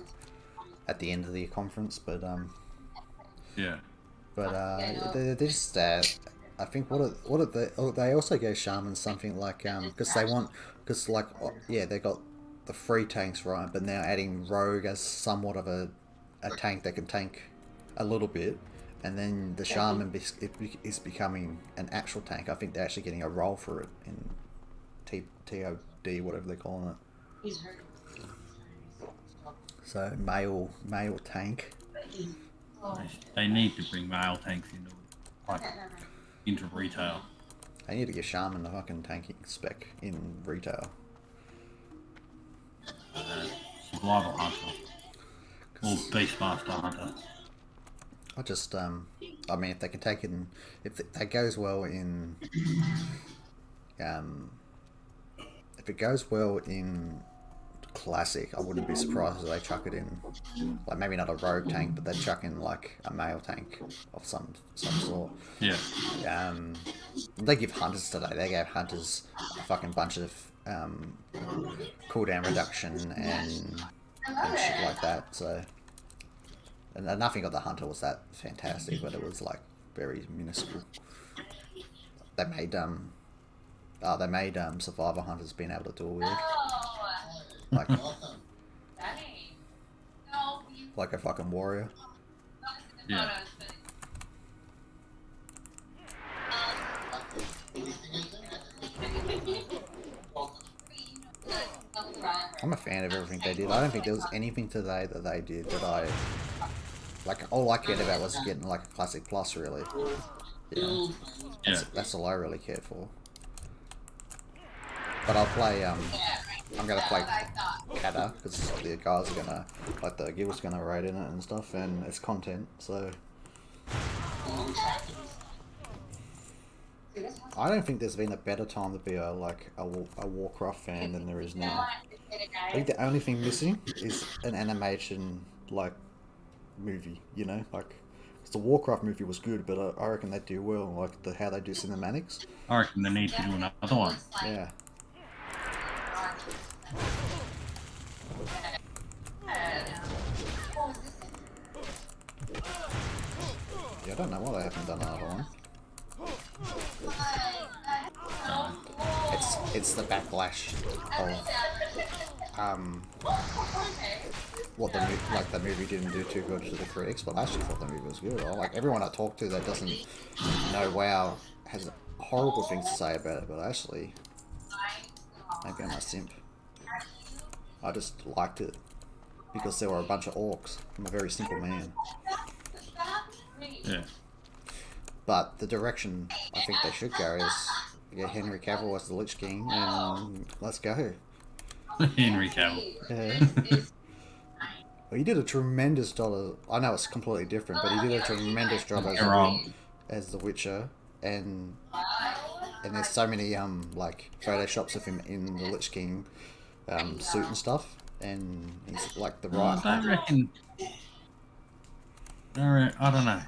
at the end of the conference, but they're just I think they also gave Shamans something like because they got the 3 tanks right, but now adding Rogue as somewhat of a tank that can tank a little bit, and then the Shaman is becoming an actual tank. I think they're actually getting a role for it in TOD, whatever they're calling it. So male tank. They need to bring male tanks into retail. They need to give Shaman the fucking tanking spec in retail. Survival Hunter or Beastmaster Hunter. I just I mean, if they can take it in, if that goes well in if it goes well in classic, I wouldn't be surprised if they chuck it in, like maybe not a rogue tank, but they chuck in like a male tank of some sort. Yeah. They give hunters today. They gave hunters a fucking bunch of cooldown reduction and shit like that. So, and nothing of the hunter was that fantastic, but it was like very minuscule. They made survivor hunters being able to do weird, like a fucking warrior. Yeah. I'm a fan of everything they did. I don't think there was anything today that they did that I like. All I cared about was getting like a classic plus, really. You know? That's all I really cared for. But I'll play. I'm gonna play Kata because the guys are gonna, like, the guild's gonna raid in it and stuff, and it's content. So I don't think there's been a better time to be a Warcraft fan than there is now. I think the only thing missing is an animation like movie. You know, like 'cause the Warcraft movie was good, but I reckon they do well, like how they do cinematics. I reckon they need to do another one. Yeah. Yeah, I don't know why they haven't done another one. It's the backlash of what the movie didn't do too good to the critics, but I actually thought the movie was good. Like everyone I talk to that doesn't know WoW has horrible things to say about it, but actually, maybe I'm a simp. I just liked it because there were a bunch of orcs. I'm a very simple man. Yeah. But the direction I think they should go is get Henry Cavill as the Lich King and let's go. Henry Cavill. Yeah. Well, he did a tremendous job. I know it's completely different, but he did a tremendous job Geralt. as the Witcher, and there's so many like photoshops of him in the Lich King suit and stuff, and he's like the right. I reckon. I don't know.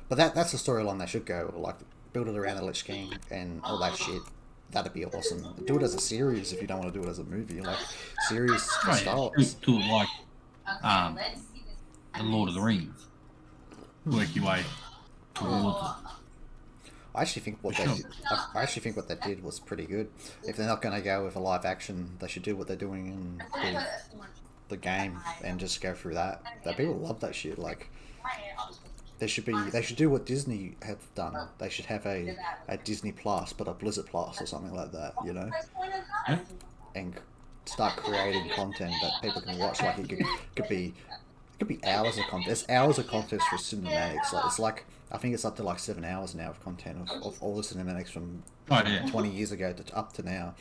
But that's the storyline they should go, like build it around the Lich King and all that shit. That'd be awesome. Do it as a series if you don't want to do it as a movie, like series for Right, Star Wars. do it like the Lord of the Rings. Work your way towards it. I actually think what they did, I actually think what they did was pretty good. If they're not going to go with a live action, they should do what they're doing in the game and just go through that. That people love that shit. Like they should do what Disney have done. They should have a Disney Plus, but a Blizzard Plus or something like that. You know, Yeah. and start creating content that people can watch. Like it could be hours of content. There's hours of content for cinematics. Like it's like I think it's up to like 7 hours now of content of all the cinematics from 20 years ago to up to now.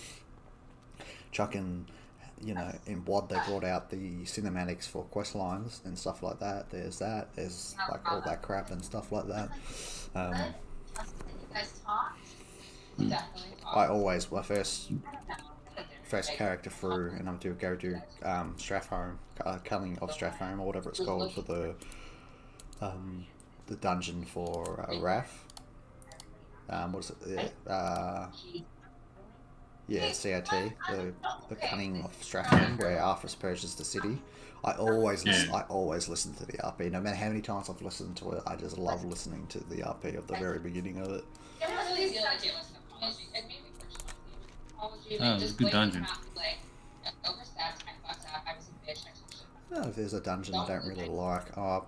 Chucking, you know, in WOD they brought out the cinematics for quest lines and stuff like that. There's like all that crap and stuff like that. I always my first character through, and I'm to go do Strathhome, Culling of Strathhome or whatever it's called for the dungeon for Wrath. What is it? Yeah, COT, the Cunning of Strathhome, where Arthas purges the city. I always listen to the RP. No matter how many times I've listened to it, I just love listening to the RP at the very beginning of it. Oh, it's a good dungeon. Oh, if there's a dungeon I don't really like, I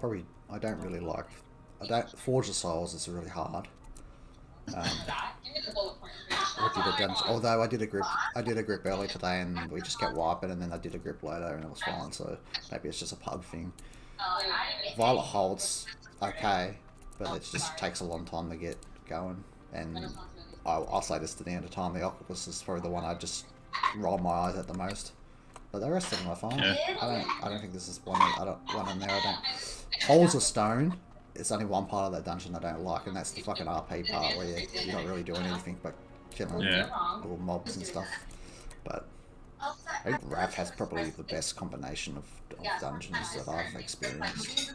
don't really like. Forge of Souls is really hard. I did a dungeon, although I did a grip early today, and we just kept wiping, and then I did a grip later, and it was fine. So maybe it's just a pug thing. Violet Holds okay, but it just takes a long time to get going, and I'll say this to the end of time. The Octopus is probably the one I just roll my eyes at the most. But the rest of them are fine. Yeah. I don't think this is one in there. I don't. Holes of Stone. It's only one part of that dungeon I don't like, and that's the fucking RP part where you're not really doing anything but killing little mobs and stuff. But I think Wrath has probably the best combination of dungeons that I've experienced.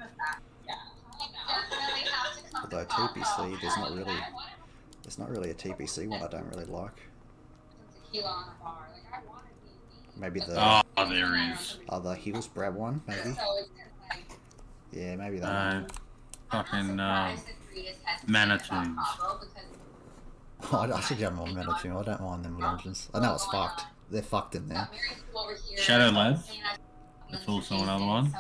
Although TBC, there's not really a TBC one I don't really like. Maybe the there is. the Hillsbrad one, maybe. Yeah, maybe that one. Fucking Manitoons. I should jump on Manitoon. I don't mind them dungeons. I know it's fucked. They're fucked in there. Shadow Labs. That's also another one.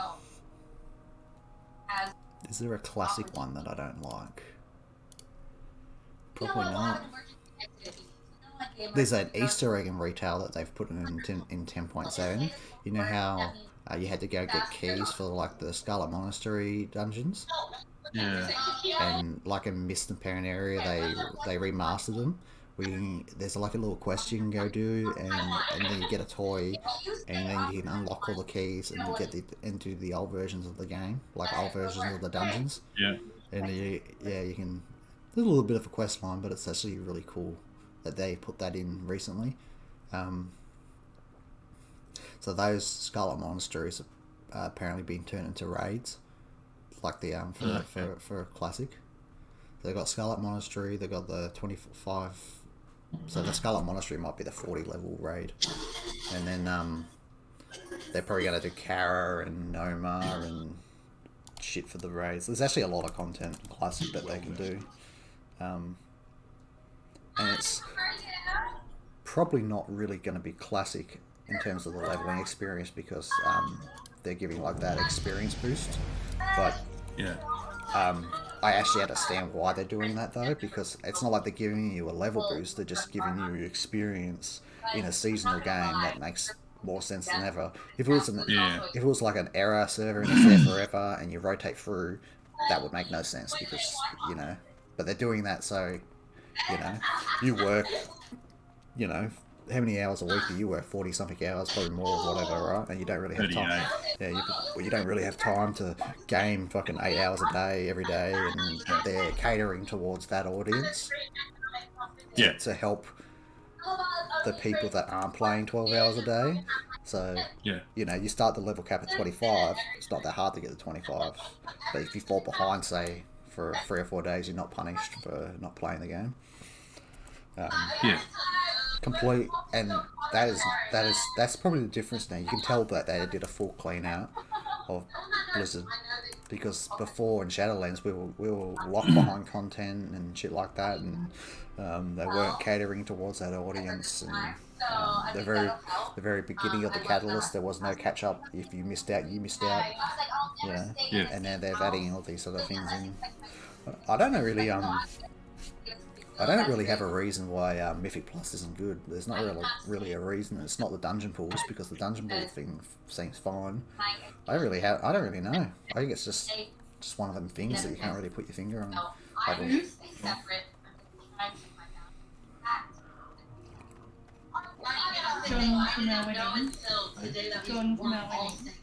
Is there a classic one that I don't like? Probably not. There's an Easter egg in retail that they've put in 10.7. You know how you had to go get keys for like the Scarlet Monastery dungeons? Yeah. And like in Mist and Parent area, they remastered them. There's like a little quest you can go do, and then you get a toy, and then you can unlock all the keys and you get into the old versions of the game, like old versions of the dungeons. Yeah. And you can. There's a little bit of a quest line, but it's actually really cool that they put that in recently. So those Scarlet Monasteries are apparently being turned into raids, like the for classic. So they've got Scarlet Monastery. They've got the 25. So the Scarlet Monastery might be the 40 level raid, and then they're probably going to do Kara and Noma and shit for the raids. There's actually a lot of content in classic that they can do. And it's probably not really going to be classic in terms of the leveling experience because they're giving like that experience boost. But I actually understand why they're doing that though, because it's not like they're giving you a level boost, they're just giving you experience in a seasonal game that makes more sense than ever. If it was like an era server and it's there forever and you rotate through, that would make no sense because, you know, but they're doing that so, you know, you work, you know, how many hours a week do you work? 40 something hours, probably more or whatever, right? And you don't really have time. 38. Yeah, you don't really have time to game fucking 8 hours a day every day, and they're catering towards that audience Yeah. to help the people that aren't playing 12 hours a day. So, Yeah. you know, you start the level cap at 25. It's not that hard to get to 25. But if you fall behind, say, for 3 or 4 days, you're not punished for not playing the game. Yeah. Complete, and that's probably the difference now. You can tell that they did a full clean out of Blizzard, because before in Shadowlands we were locked behind content and shit like that, and they weren't catering towards that audience. And the very beginning of the Catalyst, there was no catch up. If you missed out, you missed out. You know, Yeah. and now they're adding all these other things in. I don't know really. I don't really have a reason why Mythic Plus isn't good. There's not really a reason. It's not the dungeon pools, because the dungeon pool thing seems fine. I don't really know. I think it's just one of them things that you can't really put your finger on. John from our wedding. John from our wedding.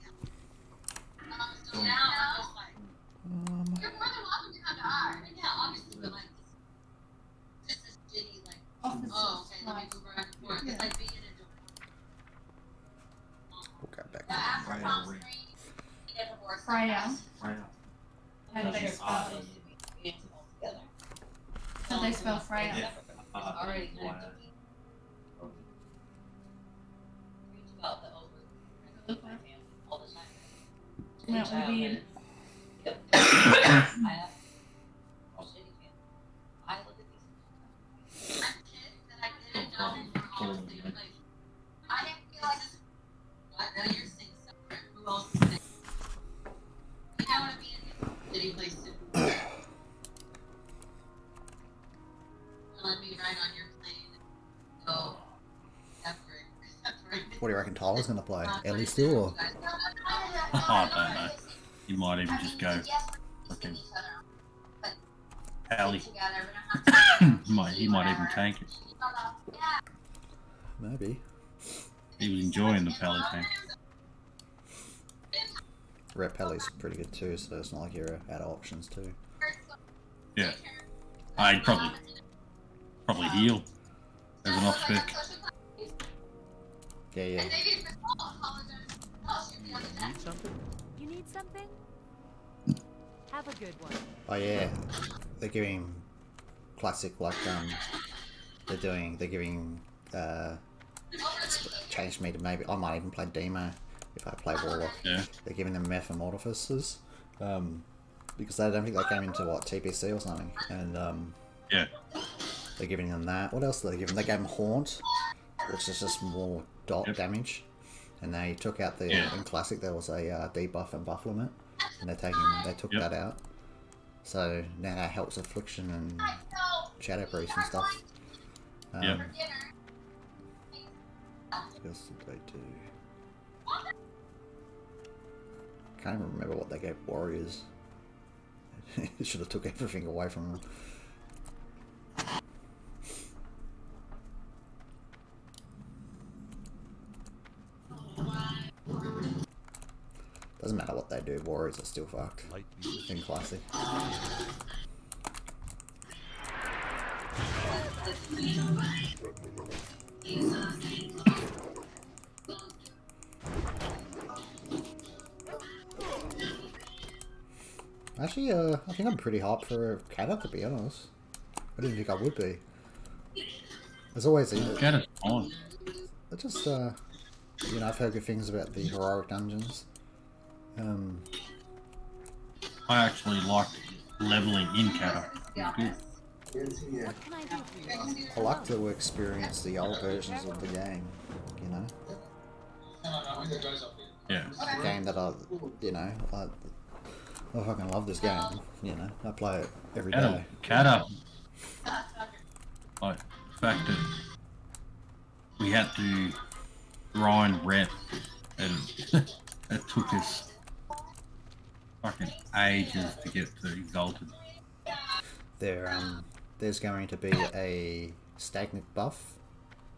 Oh, okay, let me move around and forth. It's like being in a We'll go back. Freya. How do they spell it? How do they spell Freya? already Look like that would be What do you reckon Tyler's going to play? Ellie still, or? I don't know. He might even just go fucking Pally. He might even tank it. Maybe. He was enjoying the Pally tank. Red Pelly's pretty good too, so it's not like you're out of options too. Yeah. I'd probably heal as an off spec. Yeah, yeah. You need something? Have a good one. Oh yeah, they're giving classic like they're giving changed me to maybe I might even play Demo if I play Warlock. Yeah. They're giving them Metamorphosis, because I don't think they came into what TBC or something, and Yeah. they're giving them that. What else are they giving? They gave them Haunt, which is just more dot damage, and they took out the in Classic there was a debuff and buff limit, and they took that out. So now that helps Affliction and Shadow Priest and stuff. What else did they do? Can't even remember what they gave Warriors. Should have took everything away from them. Doesn't matter what they do, Warriors are still fucked. In Classic. Actually, I think I'm pretty hot for a Kata, to be honest. I didn't think I would be. There's always Kata's fine. I just, you know, I've heard good things about the heroic dungeons. I actually liked leveling in Kata. It was good. What can I do for you? I like to experience the old versions of the game, you know? Yeah. A game that I fucking love this game, you know? I play it every day. Kata. Like, the fact that we had to grind rep, and it took us fucking ages to get to Exalted. There's going to be a stagnant buff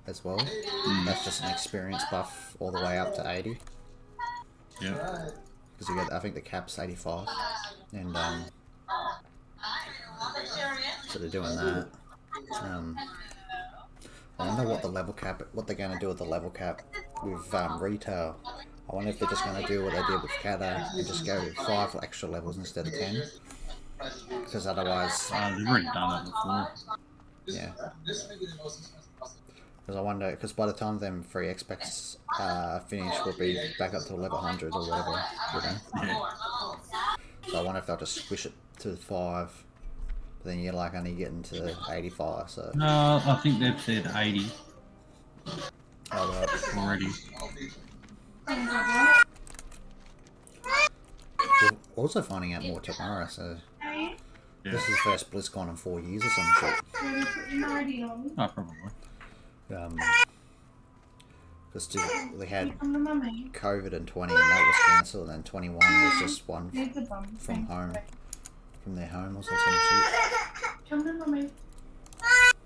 as well. That's just an experience buff all the way up to 80. Yeah. Because you get, I think the cap's 85, and so they're doing that. I wonder what the level cap, what they're going to do with the level cap with retail. I wonder if they're just going to do what they did with Kata and just go 5 extra levels instead of 10. Because otherwise, They've already done that before. yeah. Because I wonder, because by the time them 3 X packs finish, we'll be back up to level 100 or whatever, you know? Yeah. So I wonder if they'll just squish it to 5. But then you're like only getting to 85, so. No, I think they've said 80 Oh, well. already. We're also finding out more tomorrow, so. Yeah. This is the first BlizzCon in 4 years or some shit. Oh, probably. Because they had COVID in 20 and that was cancelled, and then 21 was just one from home, from their home or some shit. Come to mommy.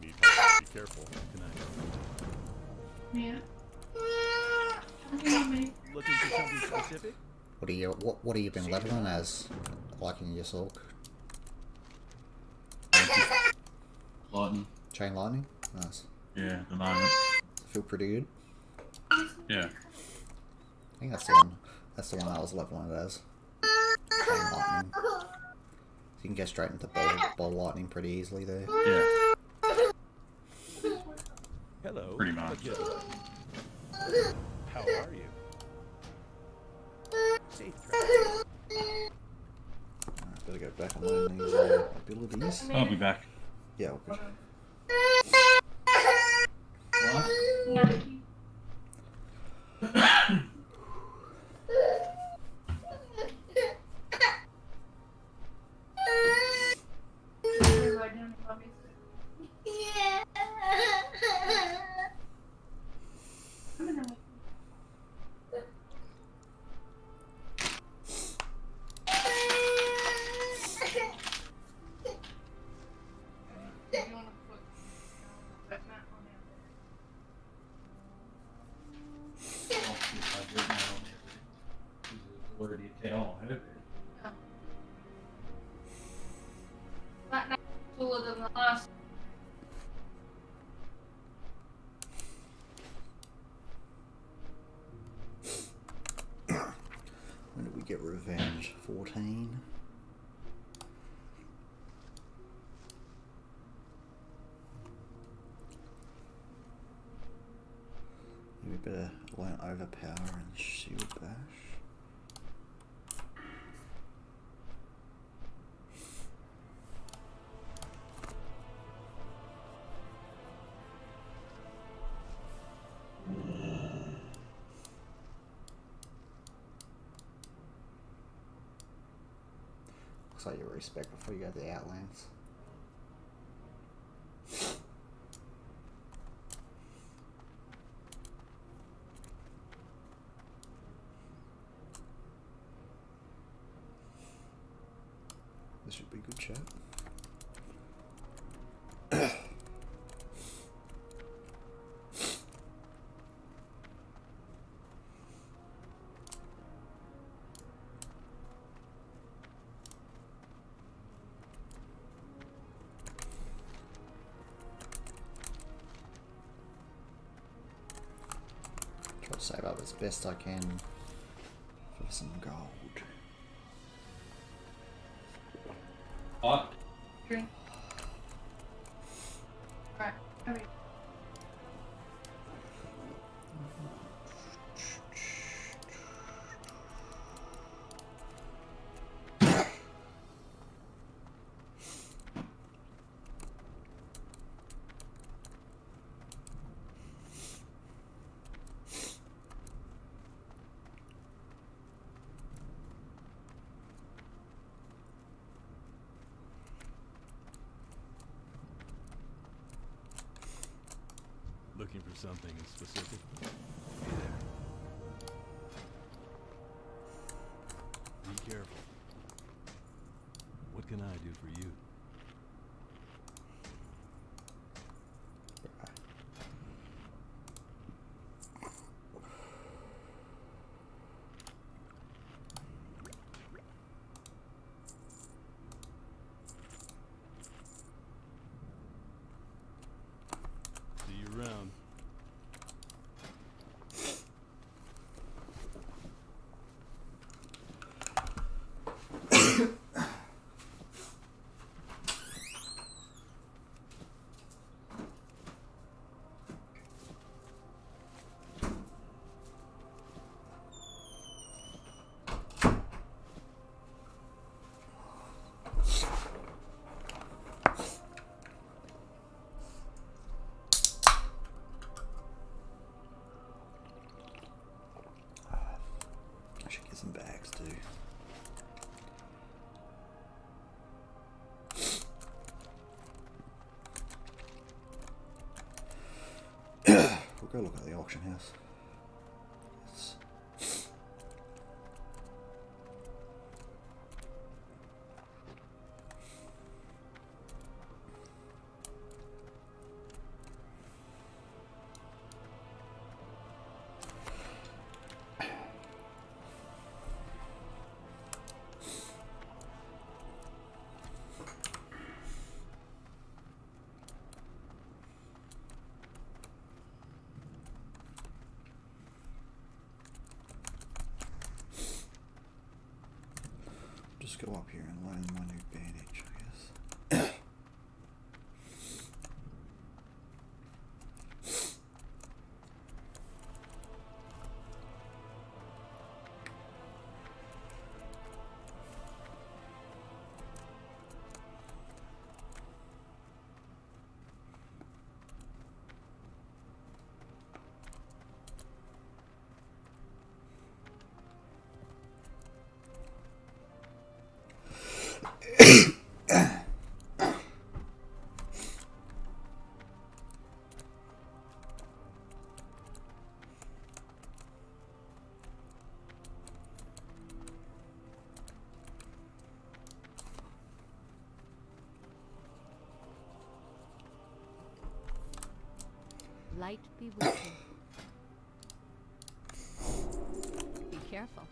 Need help? Be careful. Good night. Yeah. Come to mommy. Looking for something specific? What have you been leveling as, like in your Sork? Lightning. Chain lightning? Nice. Yeah, at the moment. Feel pretty good. Yeah. I think that's the one. That's the one I was leveling it as. Chain lightning. So you can get straight into ball lightning pretty easily there. Yeah. Hello. Pretty much. How are you? Safe travel. Better go back and learn these abilities. I'll be back. Yeah, all good. What? When did we get revenge? 14? We better learn overpower and shield bash. Looks like you respec before you go to the Outlands. This should be good chat. Try to save up as best I can for some gold. What? Drink. Alright, hurry. Looking for something in specific? Be there. Be careful. What can I do for you? do. We'll go look at the auction house. Yes. Just go up here and learn my new bandage, I guess. Light be with you. Be careful.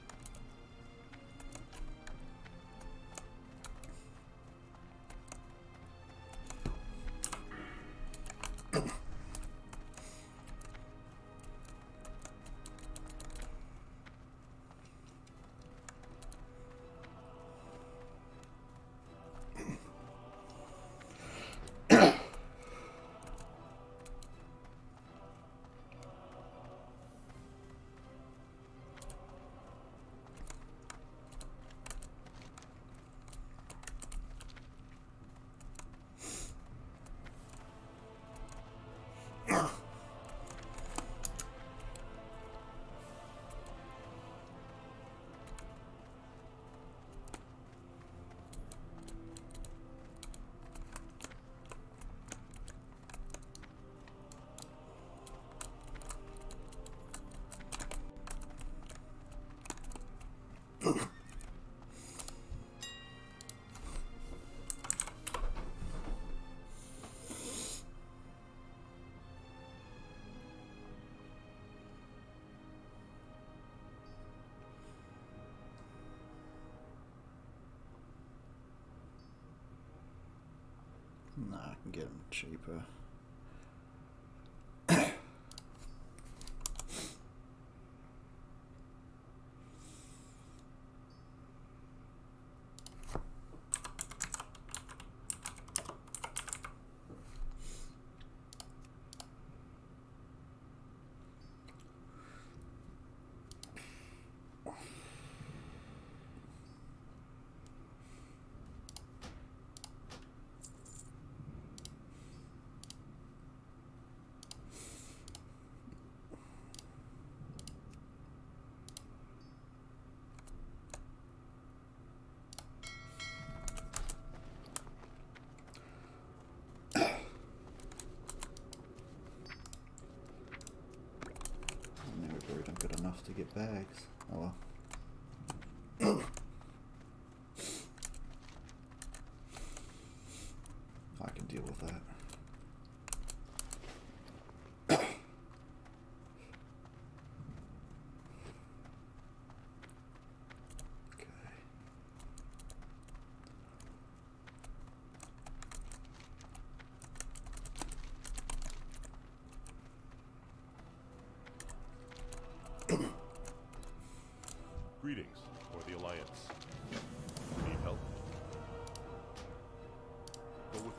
Nah, I can get them cheaper. I'm good enough to get bags. Oh well. I can deal with that. Greetings, or the Alliance. Need help? Go with me.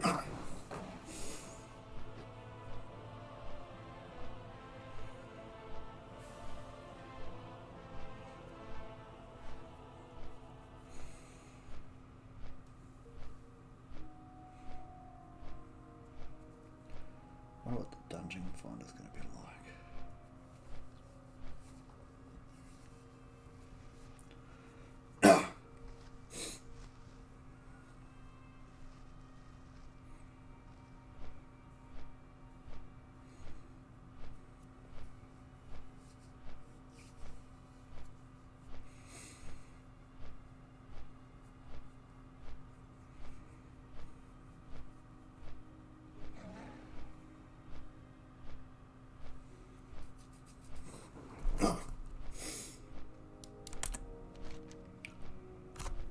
I wonder what the dungeon find is going to be like.